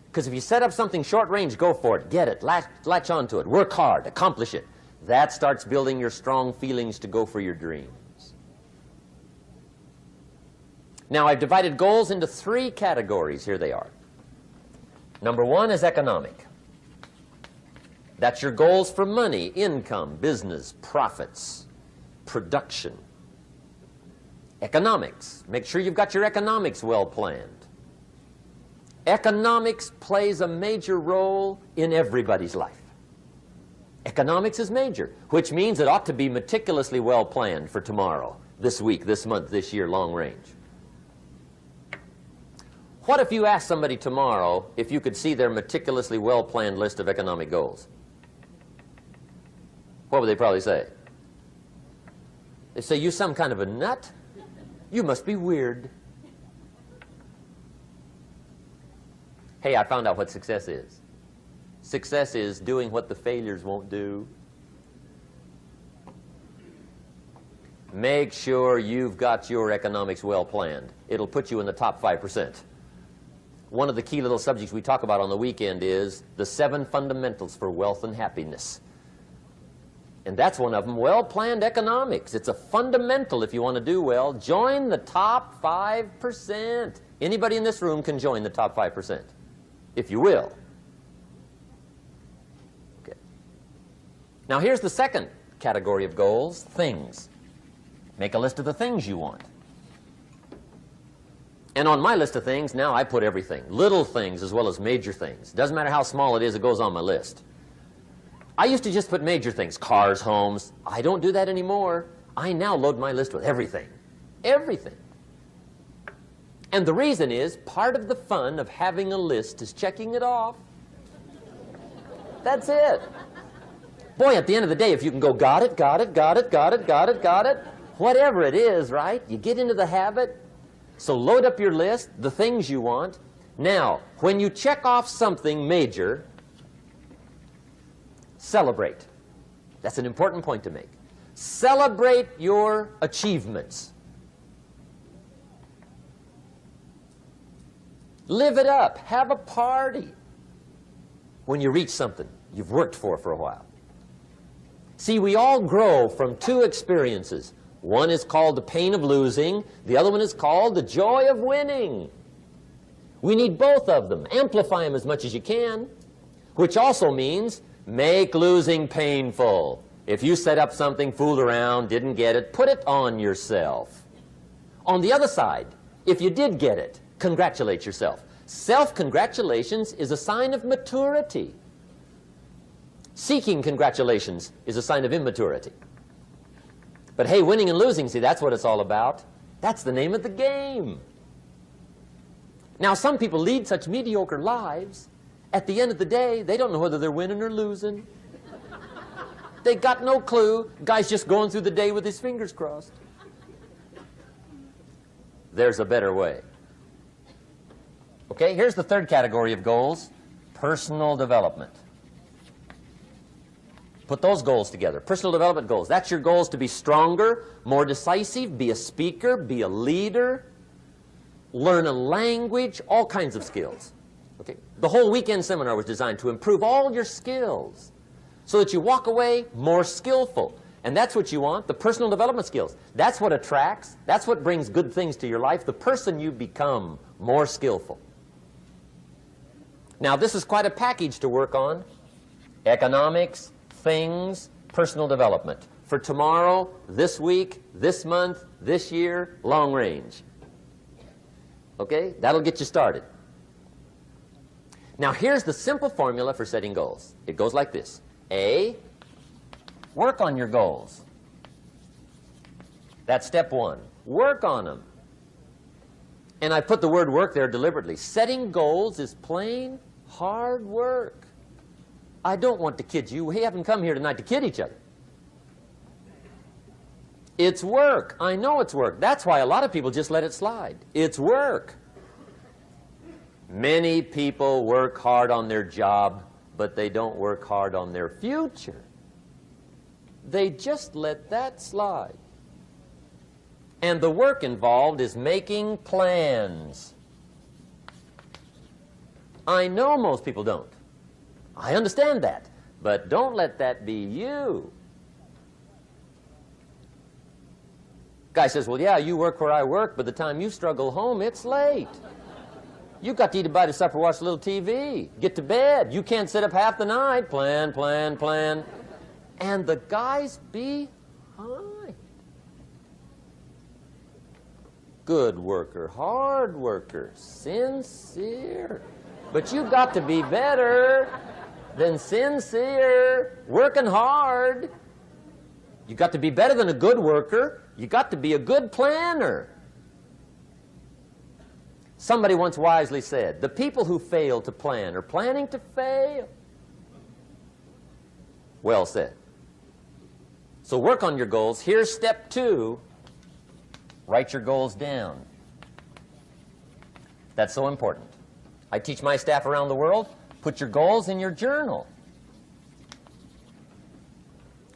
Because if you set up something short-range, go for it, get it, latch onto it, work hard, accomplish it. That starts building your strong feelings to go for your dreams. Now, I've divided goals into 3 categories. Here they are. Number 1 is economic. That's your goals for money, income, business, profits, production. Economics. Make sure you've got your economics well planned. Economics plays a major role in everybody's life. Economics is major, which means it ought to be meticulously well planned for tomorrow, this week, this month, this year, long range. What if you asked somebody tomorrow if you could see their meticulously well-planned list of economic goals? What would they probably say? They say, you some kind of a nut? You must be weird. Hey, I found out what success is. Success is doing what the failures won't do. Make sure you've got your economics well planned. It'll put you in the top 5%. One of the key little subjects we talk about on the weekend is the 7 fundamentals for wealth and happiness. And that's one of them, well-planned economics. It's a fundamental if you want to do well. Join the top 5%. Anybody in this room can join the top 5%, if you will. Okay. Now here's the second category of goals, things. Make a list of the things you want. And on my list of things, now I put everything. Little things as well as major things. Doesn't matter how small it is, it goes on my list. I used to just put major things, cars, homes. I don't do that anymore. I now load my list with everything. Everything. And the reason is, part of the fun of having a list is checking it off. That's it. Boy, at the end of the day, if you can go, got it, got it, got it, got it, got it, got it, whatever it is, right? You get into the habit. So load up your list, the things you want. Now, when you check off something major, celebrate. That's an important point to make. Celebrate your achievements. Live it up. Have a party when you reach something you've worked for a while. See, we all grow from two experiences. One is called the pain of losing. The other one is called the joy of winning. We need both of them. Amplify them as much as you can, which also means make losing painful. If you set up something, fooled around, didn't get it, put it on yourself. On the other side, if you did get it, congratulate yourself. Self-congratulations is a sign of maturity. Seeking congratulations is a sign of immaturity. But hey, winning and losing, see, that's what it's all about. That's the name of the game. Now, some people lead such mediocre lives, at the end of the day, they don't know whether they're winning or losing. They got no clue. Guy's just going through the day with his fingers crossed. There's a better way. Okay, here's the third category of goals, personal development. Put those goals together. Personal development goals. That's your goals to be stronger, more decisive, be a speaker, be a leader, learn a language, all kinds of skills. Okay? The whole weekend seminar was designed to improve all your skills so that you walk away more skillful. And that's what you want, the personal development skills. That's what attracts, that's what brings good things to your life, the person you become more skillful. Now, this is quite a package to work on. Economics, things, personal development. For tomorrow, this week, this month, this year, long range. Okay? That'll get you started. Now, here's the simple formula for setting goals. It goes like this. A, work on your goals. That's step one. Work on them. And I put the word work there deliberately. Setting goals is plain hard work. I don't want to kid you. We haven't come here tonight to kid each other. It's work. I know it's work. That's why a lot of people just let it slide. It's work. Many people work hard on their job, but they don't work hard on their future. They just let that slide. And the work involved is making plans. I know most people don't. I understand that. But don't let that be you. Guy says, well, yeah, you work where I work, but the time you struggle home, it's late. You've got to eat a bite of supper, watch a little TV, get to bed. You can't sit up half the night. Plan, plan, plan. And the guy's behind. Good worker, hard worker, sincere. But you've got to be better than sincere, working hard. You've got to be better than a good worker. You've got to be a good planner. Somebody once wisely said, the people who fail to plan are planning to fail. Well said. So work on your goals. Here's step two. Write your goals down. That's so important. I teach my staff around the world, put your goals in your journal.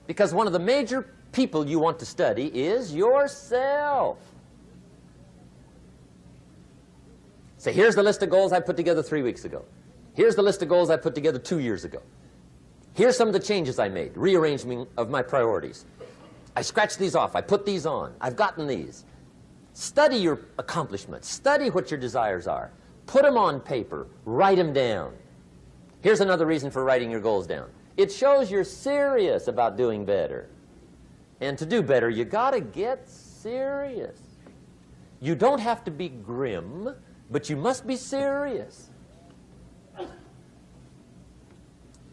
Because one of the major people you want to study is yourself. So here's the list of goals I put together 3 weeks ago. Here's the list of goals I put together 2 years ago. Here's some of the changes I made, rearrangement of my priorities. I scratched these off. I put these on. I've gotten these. Study your accomplishments. Study what your desires are. Put them on paper. Write them down. Here's another reason for writing your goals down. It shows you're serious about doing better. And to do better, you got to get serious. You don't have to be grim, but you must be serious.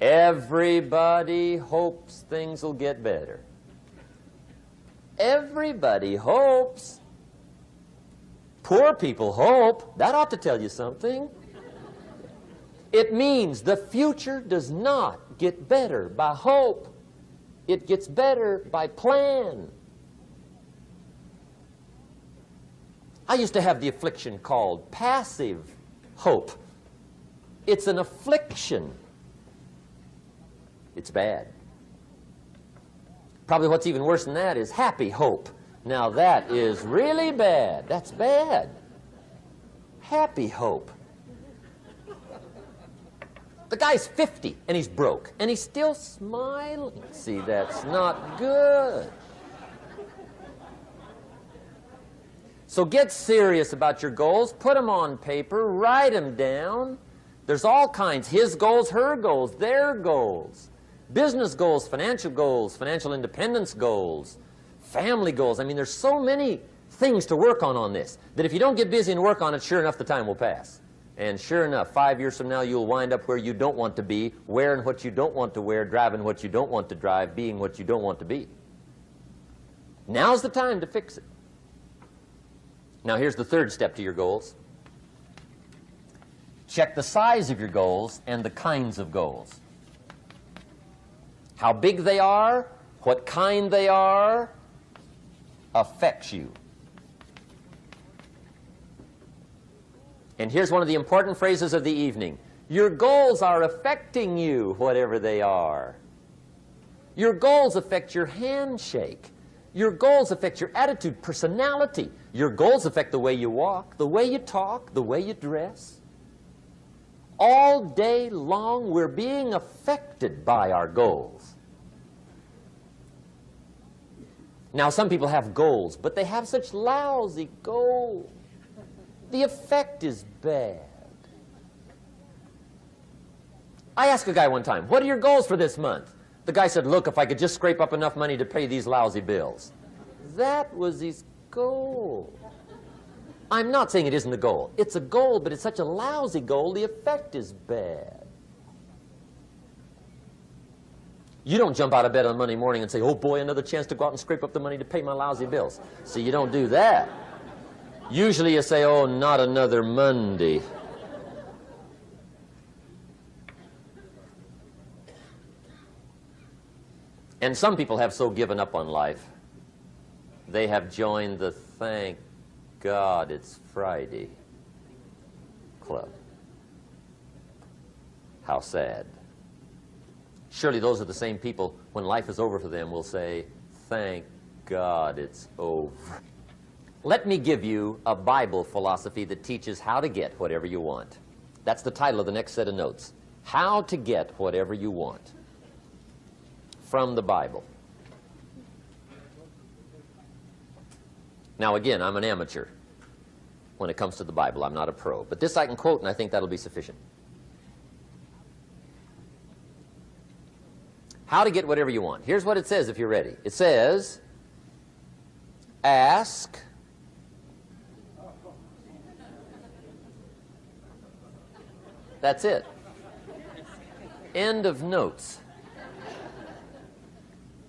Everybody hopes things will get better. Everybody hopes. Poor people hope. That ought to tell you something. It means the future does not get better by hope. It gets better by plan. I used to have the affliction called passive hope. It's an affliction. It's bad. Probably what's even worse than that is happy hope. Now that is really bad. That's bad. Happy hope. The guy's 50 and he's broke and he's still smiling. See, that's not good. So get serious about your goals. Put them on paper. Write them down. There's all kinds. His goals, her goals, their goals. Business goals, financial independence goals, family goals. I mean, there's so many things to work on this that if you don't get busy and work on it, sure enough, the time will pass. And sure enough, 5 years from now, you'll wind up where you don't want to be, wearing what you don't want to wear, driving what you don't want to drive, being what you don't want to be. Now's the time to fix it. Now, here's the third step to your goals. Check the size of your goals and the kinds of goals. How big they are, what kind they are, affects you. And here's one of the important phrases of the evening. Your goals are affecting you, whatever they are. Your goals affect your handshake. Your goals affect your attitude, personality. Your goals affect the way you walk, the way you talk, the way you dress. All day long, we're being affected by our goals. Now, some people have goals, but they have such lousy goals. The effect is bad. I asked a guy one time, what are your goals for this month? The guy said, look, if I could just scrape up enough money to pay these lousy bills. That was his goal. I'm not saying it isn't a goal. It's a goal, but it's such a lousy goal, the effect is bad. You don't jump out of bed on Monday morning and say, oh boy, another chance to go out and scrape up the money to pay my lousy bills. See, you don't do that. Usually you say, oh, not another Monday. And some people have so given up on life, they have joined the thank God it's Friday club. How sad. Surely those are the same people, when life is over for them, will say, thank God it's over. Let me give you a Bible philosophy that teaches how to get whatever you want. That's the title of the next set of notes. How to get whatever you want. From the Bible. Now again, I'm an amateur when it comes to the Bible. I'm not a pro. But this I can quote, and I think that'll be sufficient. How to get whatever you want. Here's what it says if you're ready. It says, ask, that's it. End of notes.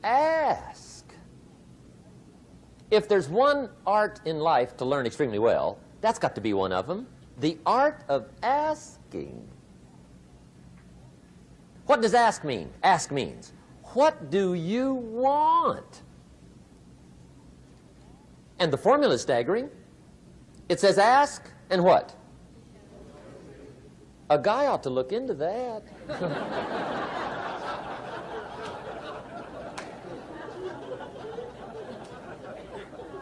Ask. If there's one art in life to learn extremely well, that's got to be one of them. The art of asking. What does ask mean? Ask means, what do you want? And the formula is staggering. It says ask and what? A guy ought to look into that.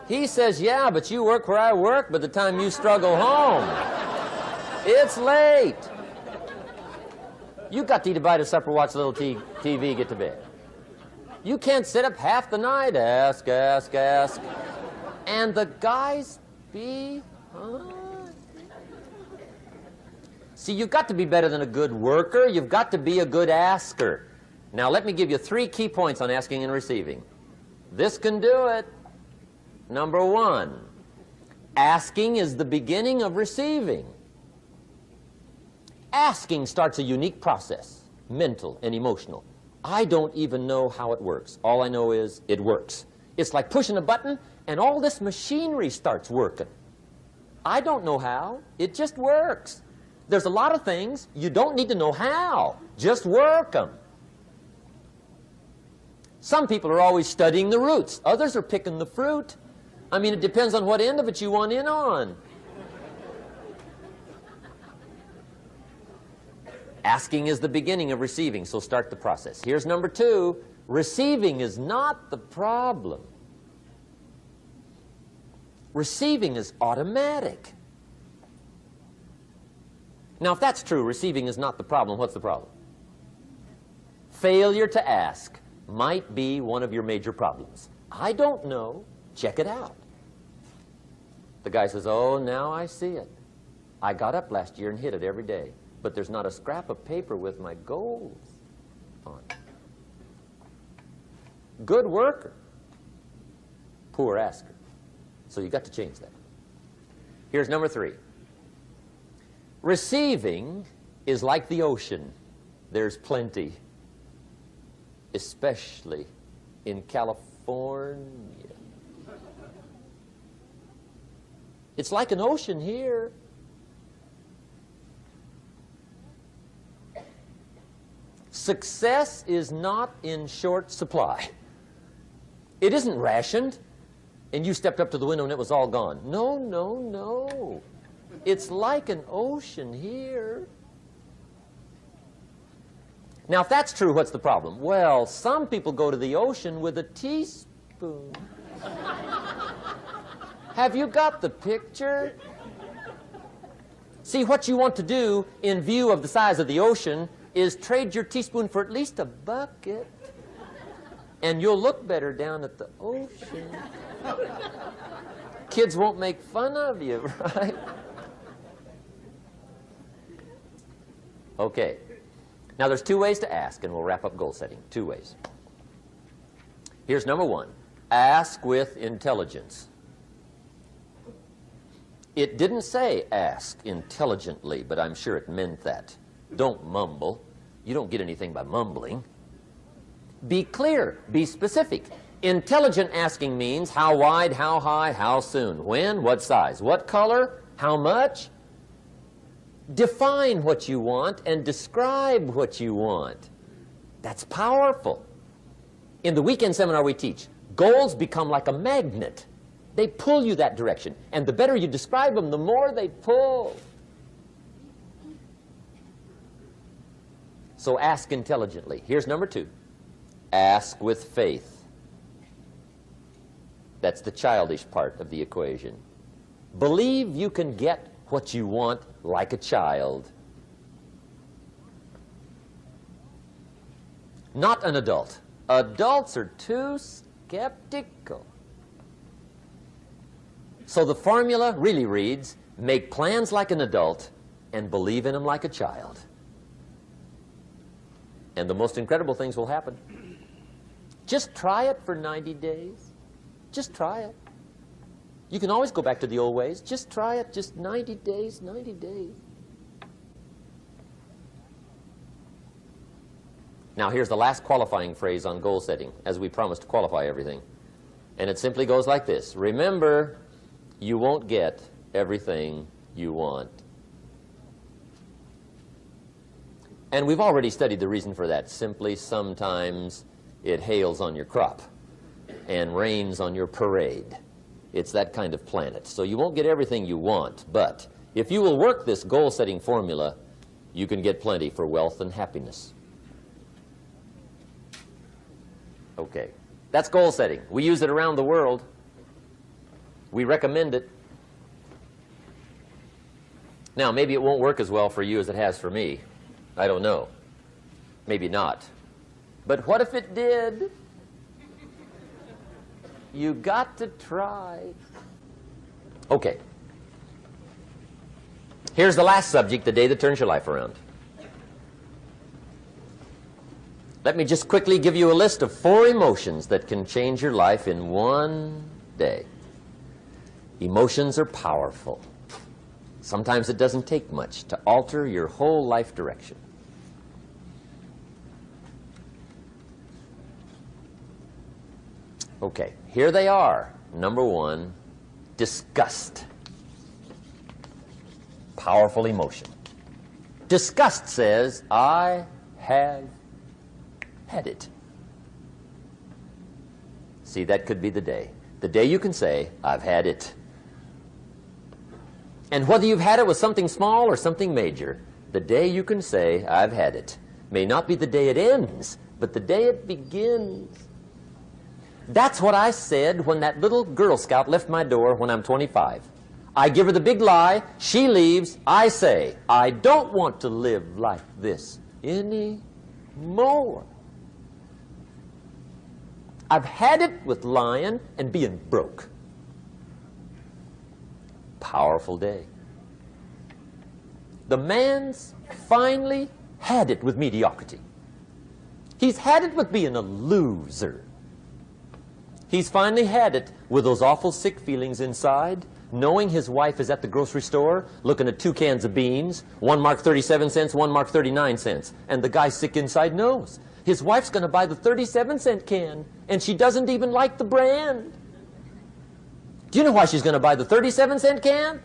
He says, yeah, but you work where I work, by the time you struggle home, it's late. You got to eat a bite of supper, watch a little TV, get to bed. You can't sit up half the night, ask. And the guys behind. See, you've got to be better than a good worker. You've got to be a good asker. Now, let me give you 3 key points on asking and receiving. This can do it. Number 1, asking is the beginning of receiving. Asking starts a unique process, mental and emotional. I don't even know how it works. All I know is it works. It's like pushing a button and all this machinery starts working. I don't know how. It just works. There's a lot of things you don't need to know how. Just work them. Some people are always studying the roots. Others are picking the fruit. I mean, it depends on what end of it you want in on. Asking is the beginning of receiving, so start the process. Here's number 2. Receiving is not the problem. Receiving is automatic. Now, if that's true, receiving is not the problem, what's the problem? Failure to ask might be one of your major problems. I don't know. Check it out. The guy says, oh, now I see it. I got up last year and hit it every day, but there's not a scrap of paper with my goals on it. Good worker, poor asker. So you got to change that. Here's number 3. Receiving is like the ocean. There's plenty, especially in California. It's like an ocean here. Success is not in short supply. It isn't rationed, and you stepped up to the window and it was all gone. No, no, no. It's like an ocean here. Now, if that's true, what's the problem? Well, some people go to the ocean with a teaspoon. Have you got the picture? See, what you want to do in view of the size of the ocean is trade your teaspoon for at least a bucket, and you'll look better down at the ocean. Kids won't make fun of you, right? Okay. Now, there's 2 ways to ask, and we'll wrap up goal setting. 2 ways. Here's number 1. Ask with intelligence. It didn't say ask intelligently, but I'm sure it meant that. Don't mumble. You don't get anything by mumbling. Be clear. Be specific. Intelligent asking means how wide, how high, how soon, when, what size, what color, how much. Define what you want and describe what you want. That's powerful. In the weekend seminar we teach, goals become like a magnet. They pull you that direction. And the better you describe them, the more they pull. So ask intelligently. Here's number 2. Ask with faith. That's the childish part of the equation. Believe you can get what you want like a child. Not an adult. Adults are too skeptical. So the formula really reads, make plans like an adult and believe in them like a child. And the most incredible things will happen. Just try it for 90 days. Just try it. You can always go back to the old ways. Just try it, just 90 days, 90 days. Now, here's the last qualifying phrase on goal setting, as we promised to qualify everything. And it simply goes like this. Remember, you won't get everything you want. And we've already studied the reason for that. Simply, sometimes it hails on your crop and rains on your parade. It's that kind of planet. So you won't get everything you want, but if you will work this goal-setting formula, you can get plenty for wealth and happiness. Okay, that's goal setting. We use it around the world. We recommend it. Now, maybe it won't work as well for you as it has for me. I don't know. Maybe not. But what if it did? You got to try. Okay. Here's the last subject, the day that turns your life around. Let me just quickly give you a list of 4 emotions that can change your life in one day. Emotions are powerful. Sometimes it doesn't take much to alter your whole life direction. Okay, here they are. Number 1, disgust. Powerful emotion. Disgust says, I have had it. See, that could be the day. The day you can say, I've had it. And whether you've had it with something small or something major, the day you can say, I've had it, may not be the day it ends, but the day it begins. That's what I said when that little Girl Scout left my door when I'm 25. I give her the big lie, she leaves, I say, I don't want to live like this anymore. I've had it with lying and being broke. Powerful day. The man's finally had it with mediocrity. He's had it with being a loser. He's finally had it with those awful sick feelings inside, knowing his wife is at the grocery store looking at 2 cans of beans, one marked 37 cents, one marked 39 cents. And the guy sick inside knows his wife's going to buy the 37-cent can, and she doesn't even like the brand. Do you know why she's going to buy the 37-cent can?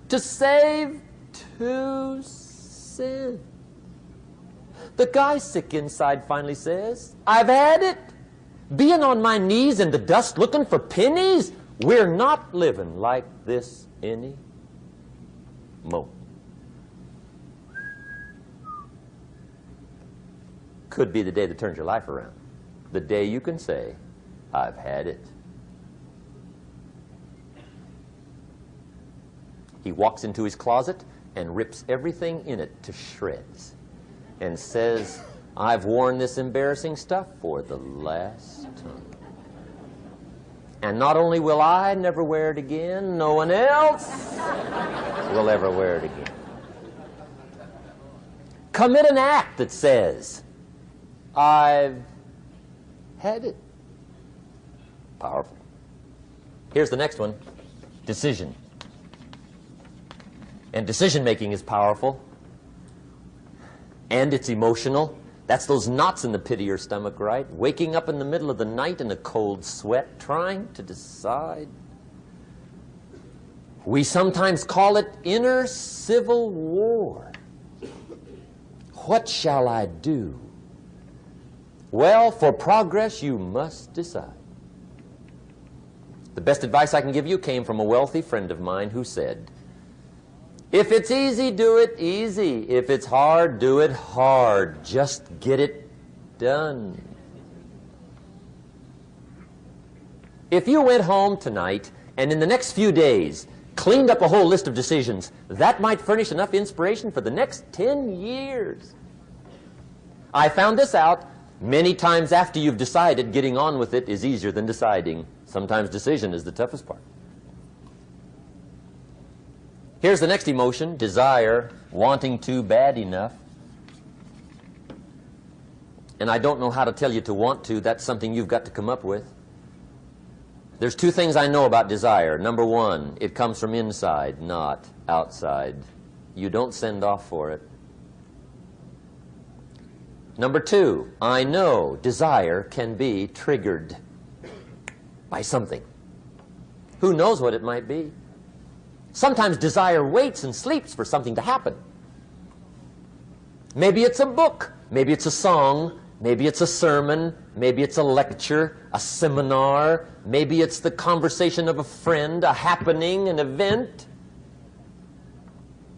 To save 2 cents. The guy sick inside finally says, I've had it. Being on my knees in the dust looking for pennies, we're not living like this anymore. Could be the day that turns your life around. The day you can say, I've had it. He walks into his closet and rips everything in it to shreds and says, I've worn this embarrassing stuff for the last time. And not only will I never wear it again, no one else will ever wear it again. Commit an act that says, I've had it. Powerful. Here's the next one. Decision. And decision-making is powerful. And it's emotional. That's those knots in the pit of your stomach, right? Waking up in the middle of the night in a cold sweat, trying to decide. We sometimes call it inner civil war. What shall I do? Well, for progress, you must decide. The best advice I can give you came from a wealthy friend of mine who said, if it's easy, do it easy. If it's hard, do it hard. Just get it done. If you went home tonight and in the next few days cleaned up a whole list of decisions, that might furnish enough inspiration for the next 10 years. I found this out many times after you've decided. Getting on with it is easier than deciding. Sometimes decision is the toughest part. Here's the next emotion, desire, wanting to bad enough. And I don't know how to tell you to want to. That's something you've got to come up with. There's 2 things I know about desire. Number 1, it comes from inside, not outside. You don't send off for it. Number 2, I know desire can be triggered by something. Who knows what it might be? Sometimes desire waits and sleeps for something to happen. Maybe it's a book, maybe it's a song, maybe it's a sermon, maybe it's a lecture, a seminar, maybe it's the conversation of a friend, a happening, an event.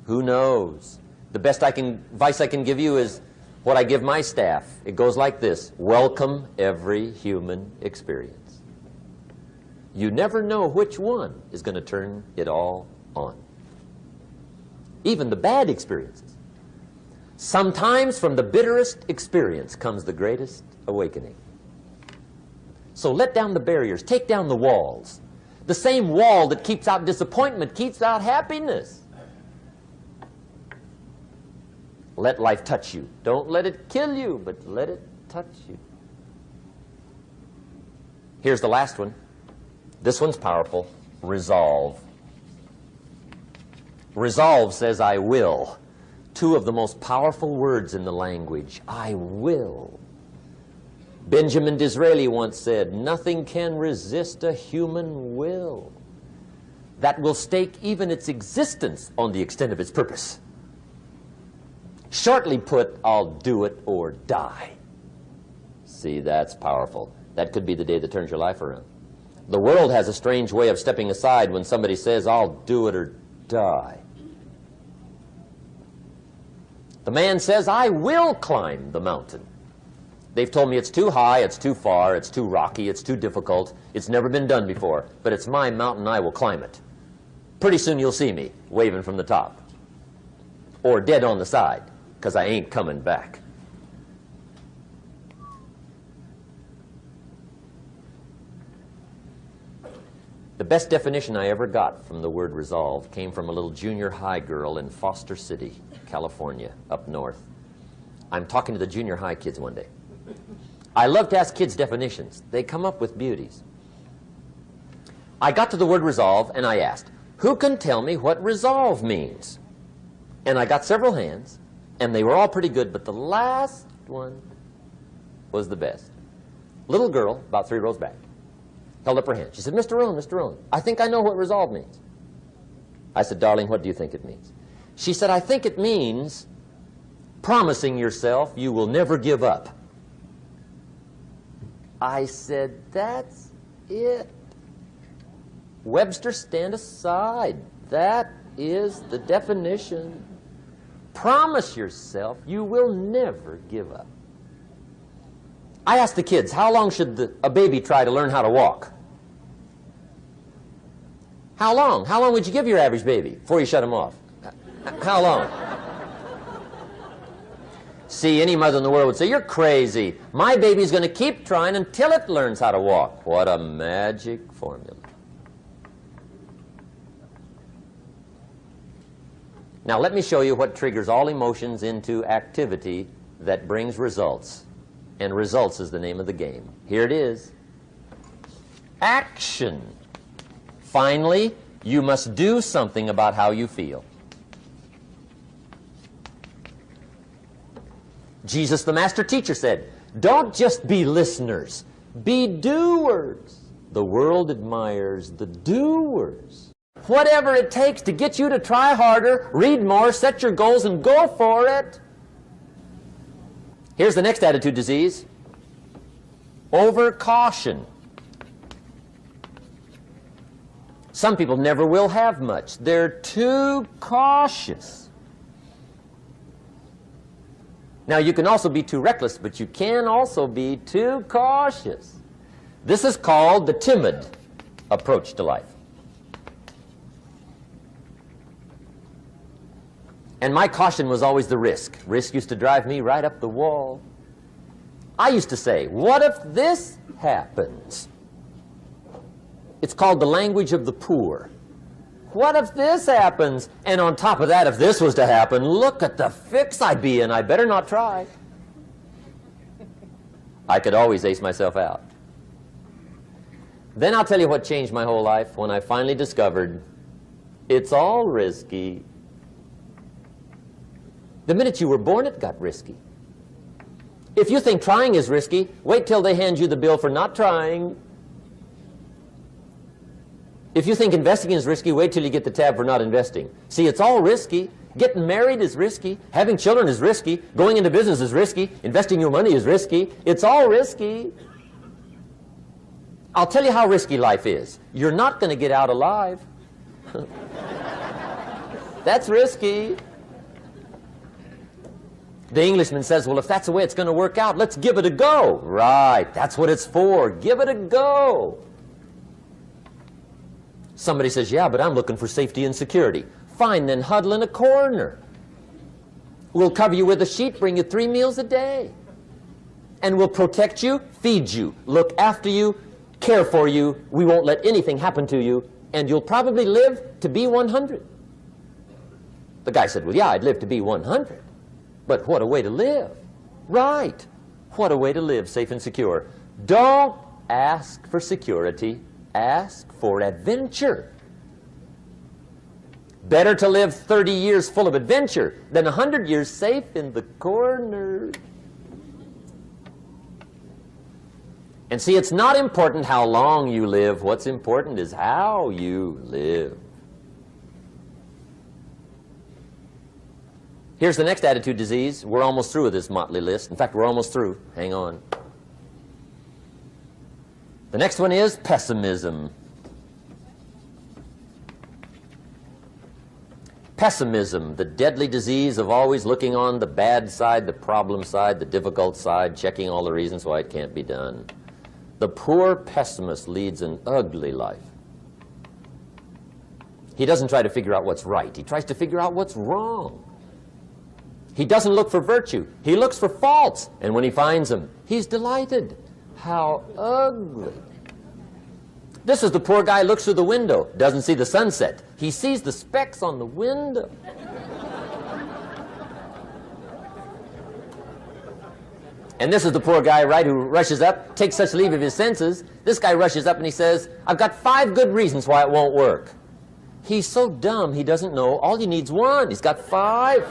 Who knows? The best advice I can give you is what I give my staff. It goes like this: welcome every human experience. You never know which one is going to turn it all on. Even the bad experiences. Sometimes from the bitterest experience comes the greatest awakening. So let down the barriers, take down the walls. The same wall that keeps out disappointment keeps out happiness. Let life touch you. Don't let it kill you, but let it touch you. Here's the last one. This one's powerful. Resolve. Resolve says, I will. Two of the most powerful words in the language. I will. Benjamin Disraeli once said, nothing can resist a human will that will stake even its existence on the extent of its purpose. Shortly put, I'll do it or die. See, that's powerful. That could be the day that turns your life around. The world has a strange way of stepping aside when somebody says, I'll do it or die. The man says, I will climb the mountain. They've told me it's too high, it's too far, it's too rocky, it's too difficult, it's never been done before, but it's my mountain, I will climb it. Pretty soon you'll see me waving from the top. Or dead on the side, because I ain't coming back. The best definition I ever got from the word resolve came from a little junior high girl in Foster City, California, up north. I'm talking to the junior high kids one day. I love to ask kids definitions. They come up with beauties. I got to the word resolve and I asked, who can tell me what resolve means? And I got several hands, and they were all pretty good, but the last one was the best. Little girl, about 3 rows back, held up her hand. She said, Mr. Rohn, I think I know what resolve means. I said, darling, what do you think it means? She said, I think it means promising yourself you will never give up. I said, that's it. Webster, stand aside. That is the definition. Promise yourself you will never give up. I asked the kids, how long should a baby try to learn how to walk? How long? How long would you give your average baby before you shut him off? How long? See, any mother in the world would say, you're crazy. My baby's going to keep trying until it learns how to walk. What a magic formula. Now let me show you what triggers all emotions into activity that brings results. And results is the name of the game. Here it is. Action. Finally, you must do something about how you feel. Jesus, the master teacher, said, don't just be listeners, be doers. The world admires the doers. Whatever it takes to get you to try harder, read more, set your goals, and go for it. Here's the next attitude disease. Over-caution. Some people never will have much. They're too cautious. Now, you can also be too reckless, but you can also be too cautious. This is called the timid approach to life. And my caution was always the risk. Risk used to drive me right up the wall. I used to say, what if this happens? It's called the language of the poor. What if this happens? And on top of that, if this was to happen, look at the fix I'd be in. I better not try. I could always ace myself out. Then I'll tell you what changed my whole life when I finally discovered it's all risky. The minute you were born, it got risky. If you think trying is risky, wait till they hand you the bill for not trying. If you think investing is risky, wait till you get the tab for not investing. See, it's all risky. Getting married is risky. Having children is risky. Going into business is risky. Investing your money is risky. It's all risky. I'll tell you how risky life is. You're not going to get out alive. That's risky. The Englishman says, well, if that's the way it's going to work out, let's give it a go. Right, that's what it's for. Give it a go. Somebody says, yeah, but I'm looking for safety and security. Fine, then huddle in a corner. We'll cover you with a sheet, bring you 3 meals a day. And we'll protect you, feed you, look after you, care for you. We won't let anything happen to you. And you'll probably live to be 100. The guy said, well, yeah, I'd live to be 100. But what a way to live. Right. What a way to live, safe and secure. Don't ask for security. Ask for adventure. Better to live 30 years full of adventure than 100 years safe in the corner. And see, it's not important how long you live. What's important is how you live. Here's the next attitude disease. We're almost through with this motley list. In fact, we're almost through. Hang on. The next one is pessimism. Pessimism, the deadly disease of always looking on the bad side, the problem side, the difficult side, checking all the reasons why it can't be done. The poor pessimist leads an ugly life. He doesn't try to figure out what's right. He tries to figure out what's wrong. He doesn't look for virtue. He looks for faults. And when he finds them, he's delighted. How ugly. This is the poor guy who looks through the window, doesn't see the sunset. He sees the specks on the window. And this is the poor guy, right, who rushes up, takes such leave of his senses. This guy rushes up and he says, I've got 5 good reasons why it won't work. He's so dumb he doesn't know all he needs 1. He's got 5.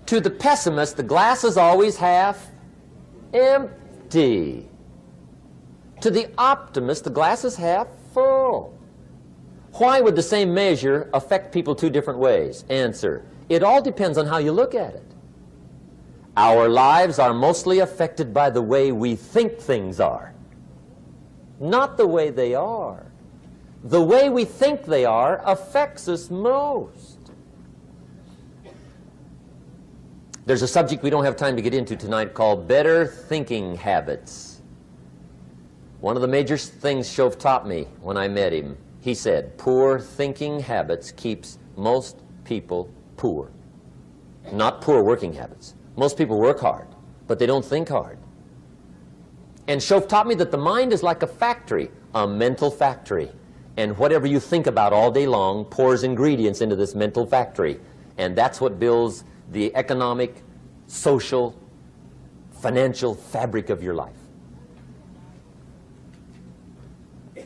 To the pessimist, the glass is always half empty. To the optimist, the glass is half full. Why would the same measure affect people 2 different ways? Answer, it all depends on how you look at it. Our lives are mostly affected by the way we think things are, not the way they are. The way we think they are affects us most. There's a subject we don't have time to get into tonight called better thinking habits. One of the major things Shove taught me when I met him, he said, poor thinking habits keeps most people poor. Not poor working habits. Most people work hard, but they don't think hard. And Shove taught me that the mind is like a factory, a mental factory. And whatever you think about all day long pours ingredients into this mental factory. And that's what builds the economic, social, financial fabric of your life.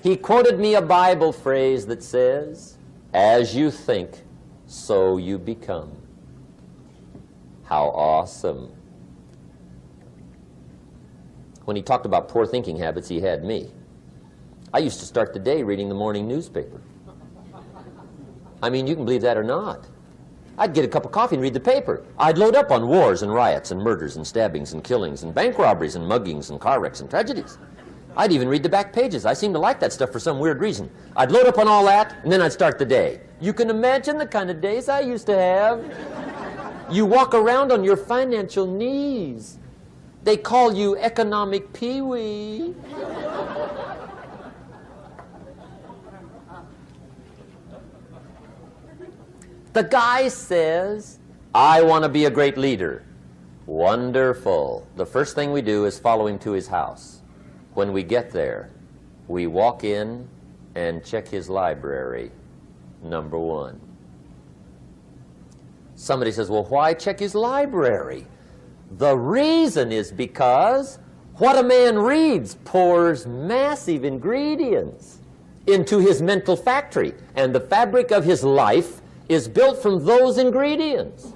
He quoted me a Bible phrase that says, as you think, so you become. How awesome. When he talked about poor thinking habits, he had me. I used to start the day reading the morning newspaper. I mean, you can believe that or not. I'd get a cup of coffee and read the paper. I'd load up on wars and riots and murders and stabbings and killings and bank robberies and muggings and car wrecks and tragedies. I'd even read the back pages. I seem to like that stuff for some weird reason. I'd load up on all that, and then I'd start the day. You can imagine the kind of days I used to have. You walk around on your financial knees. They call you economic peewee. The guy says, I want to be a great leader. Wonderful. The first thing we do is follow him to his house. When we get there, we walk in and check his library, number 1. Somebody says, well, why check his library? The reason is because what a man reads pours massive ingredients into his mental factory, and the fabric of his life is built from those ingredients.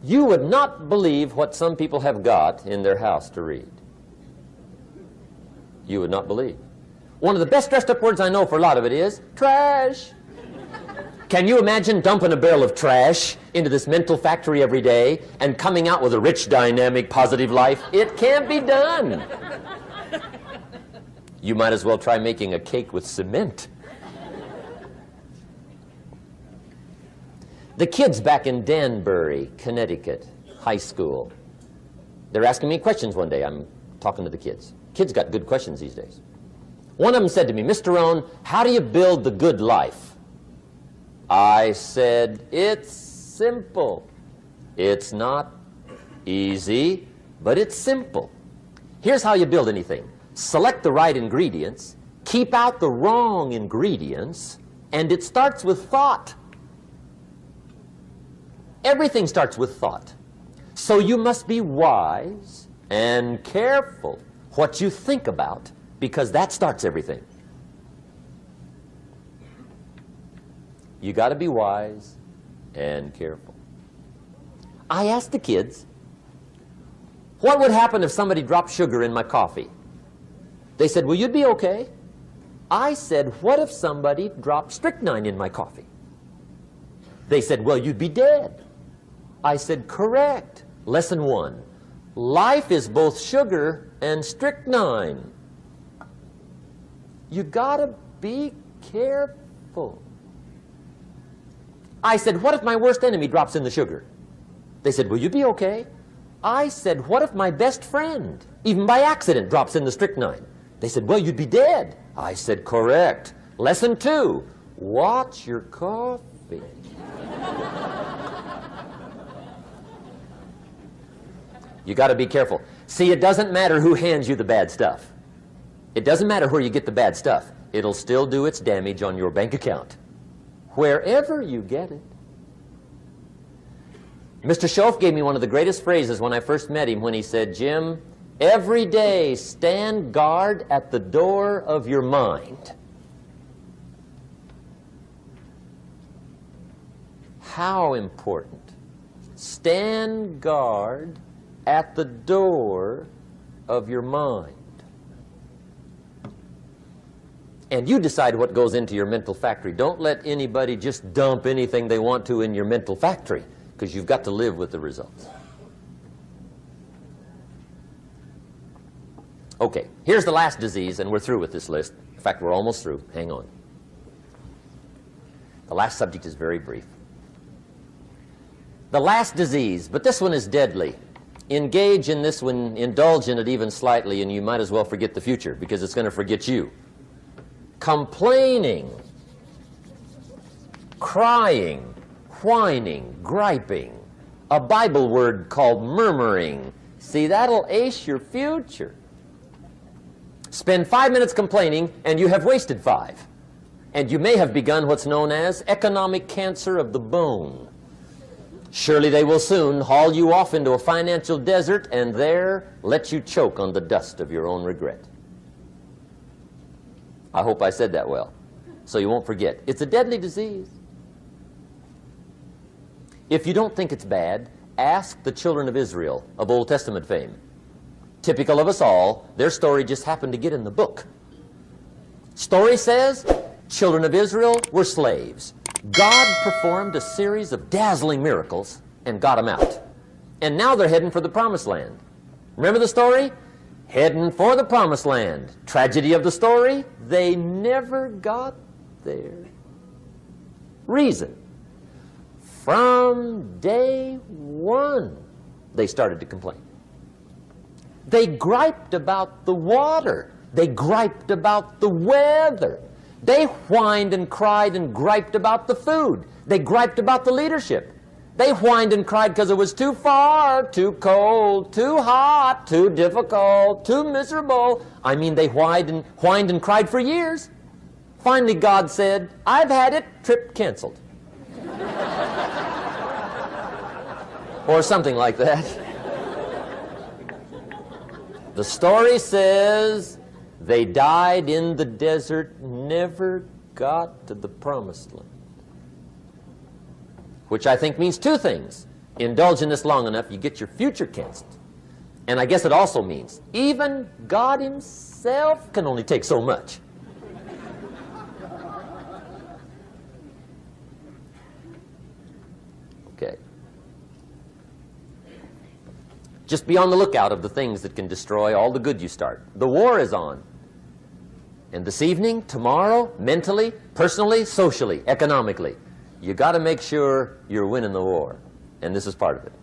You would not believe what some people have got in their house to read. You would not believe. One of the best dressed up words I know for a lot of it is trash. Can you imagine dumping a barrel of trash into this mental factory every day and coming out with a rich, dynamic, positive life? It can't be done. You might as well try making a cake with cement. The kids back in Danbury, Connecticut, high school, they're asking me questions one day. I'm talking to the kids. Kids got good questions these days. One of them said to me, Mr. Rohn, how do you build the good life? I said, it's simple. It's not easy, but it's simple. Here's how you build anything. Select the right ingredients, keep out the wrong ingredients, and it starts with thought. Everything starts with thought. So you must be wise and careful what you think about, because that starts everything. You got to be wise and careful. I asked the kids, what would happen if somebody dropped sugar in my coffee? They said, well, you'd be okay. I said, what if somebody dropped strychnine in my coffee? They said, well, you'd be dead. I said, correct. Lesson 1. Life is both sugar and strychnine. You gotta be careful. I said, what if my worst enemy drops in the sugar? They said, will you be okay? I said, what if my best friend, even by accident, drops in the strychnine? They said, well, you'd be dead. I said, correct. Lesson 2, watch your coffee. You got to be careful. See, it doesn't matter who hands you the bad stuff. It doesn't matter where you get the bad stuff. It'll still do its damage on your bank account, wherever you get it. Mr. Schoaf gave me one of the greatest phrases when I first met him when he said, Jim, every day stand guard at the door of your mind. How important. Stand guard at the door of your mind. And you decide what goes into your mental factory. Don't let anybody just dump anything they want to in your mental factory, because you've got to live with the results. Okay, here's the last disease, and we're through with this list. In fact, we're almost through. Hang on. The last subject is very brief. The last disease, but this one is deadly. Engage in this one, indulge in it even slightly, and you might as well forget the future, because it's going to forget you. Complaining, crying, whining, griping, a Bible word called murmuring. See, that'll ace your future. Spend 5 minutes complaining, and you have wasted 5. And you may have begun what's known as economic cancer of the bone. Surely they will soon haul you off into a financial desert and there let you choke on the dust of your own regret. I hope I said that well, so you won't forget. It's a deadly disease. If you don't think it's bad, ask the children of Israel of Old Testament fame. Typical of us all, their story just happened to get in the book. Story says, children of Israel were slaves. God performed a series of dazzling miracles and got them out. And now they're heading for the promised land. Remember the story? Heading for the promised land. Tragedy of the story, they never got there. Reason. From day one, they started to complain. They griped about the water. They griped about the weather. They whined and cried and griped about the food. They griped about the leadership. They whined and cried because it was too far, too cold, too hot, too difficult, too miserable. I mean, they whined and cried for years. Finally, God said, I've had it, trip canceled. Or something like that. The story says they died in the desert, never got to the promised land. Which I think means 2 things. Indulge in this long enough, you get your future canceled. And I guess it also means even God himself can only take so much. Okay. Just be on the lookout of the things that can destroy all the good you start. The war is on. And this evening, tomorrow, mentally, personally, socially, economically, you got to make sure you're winning the war. And this is part of it.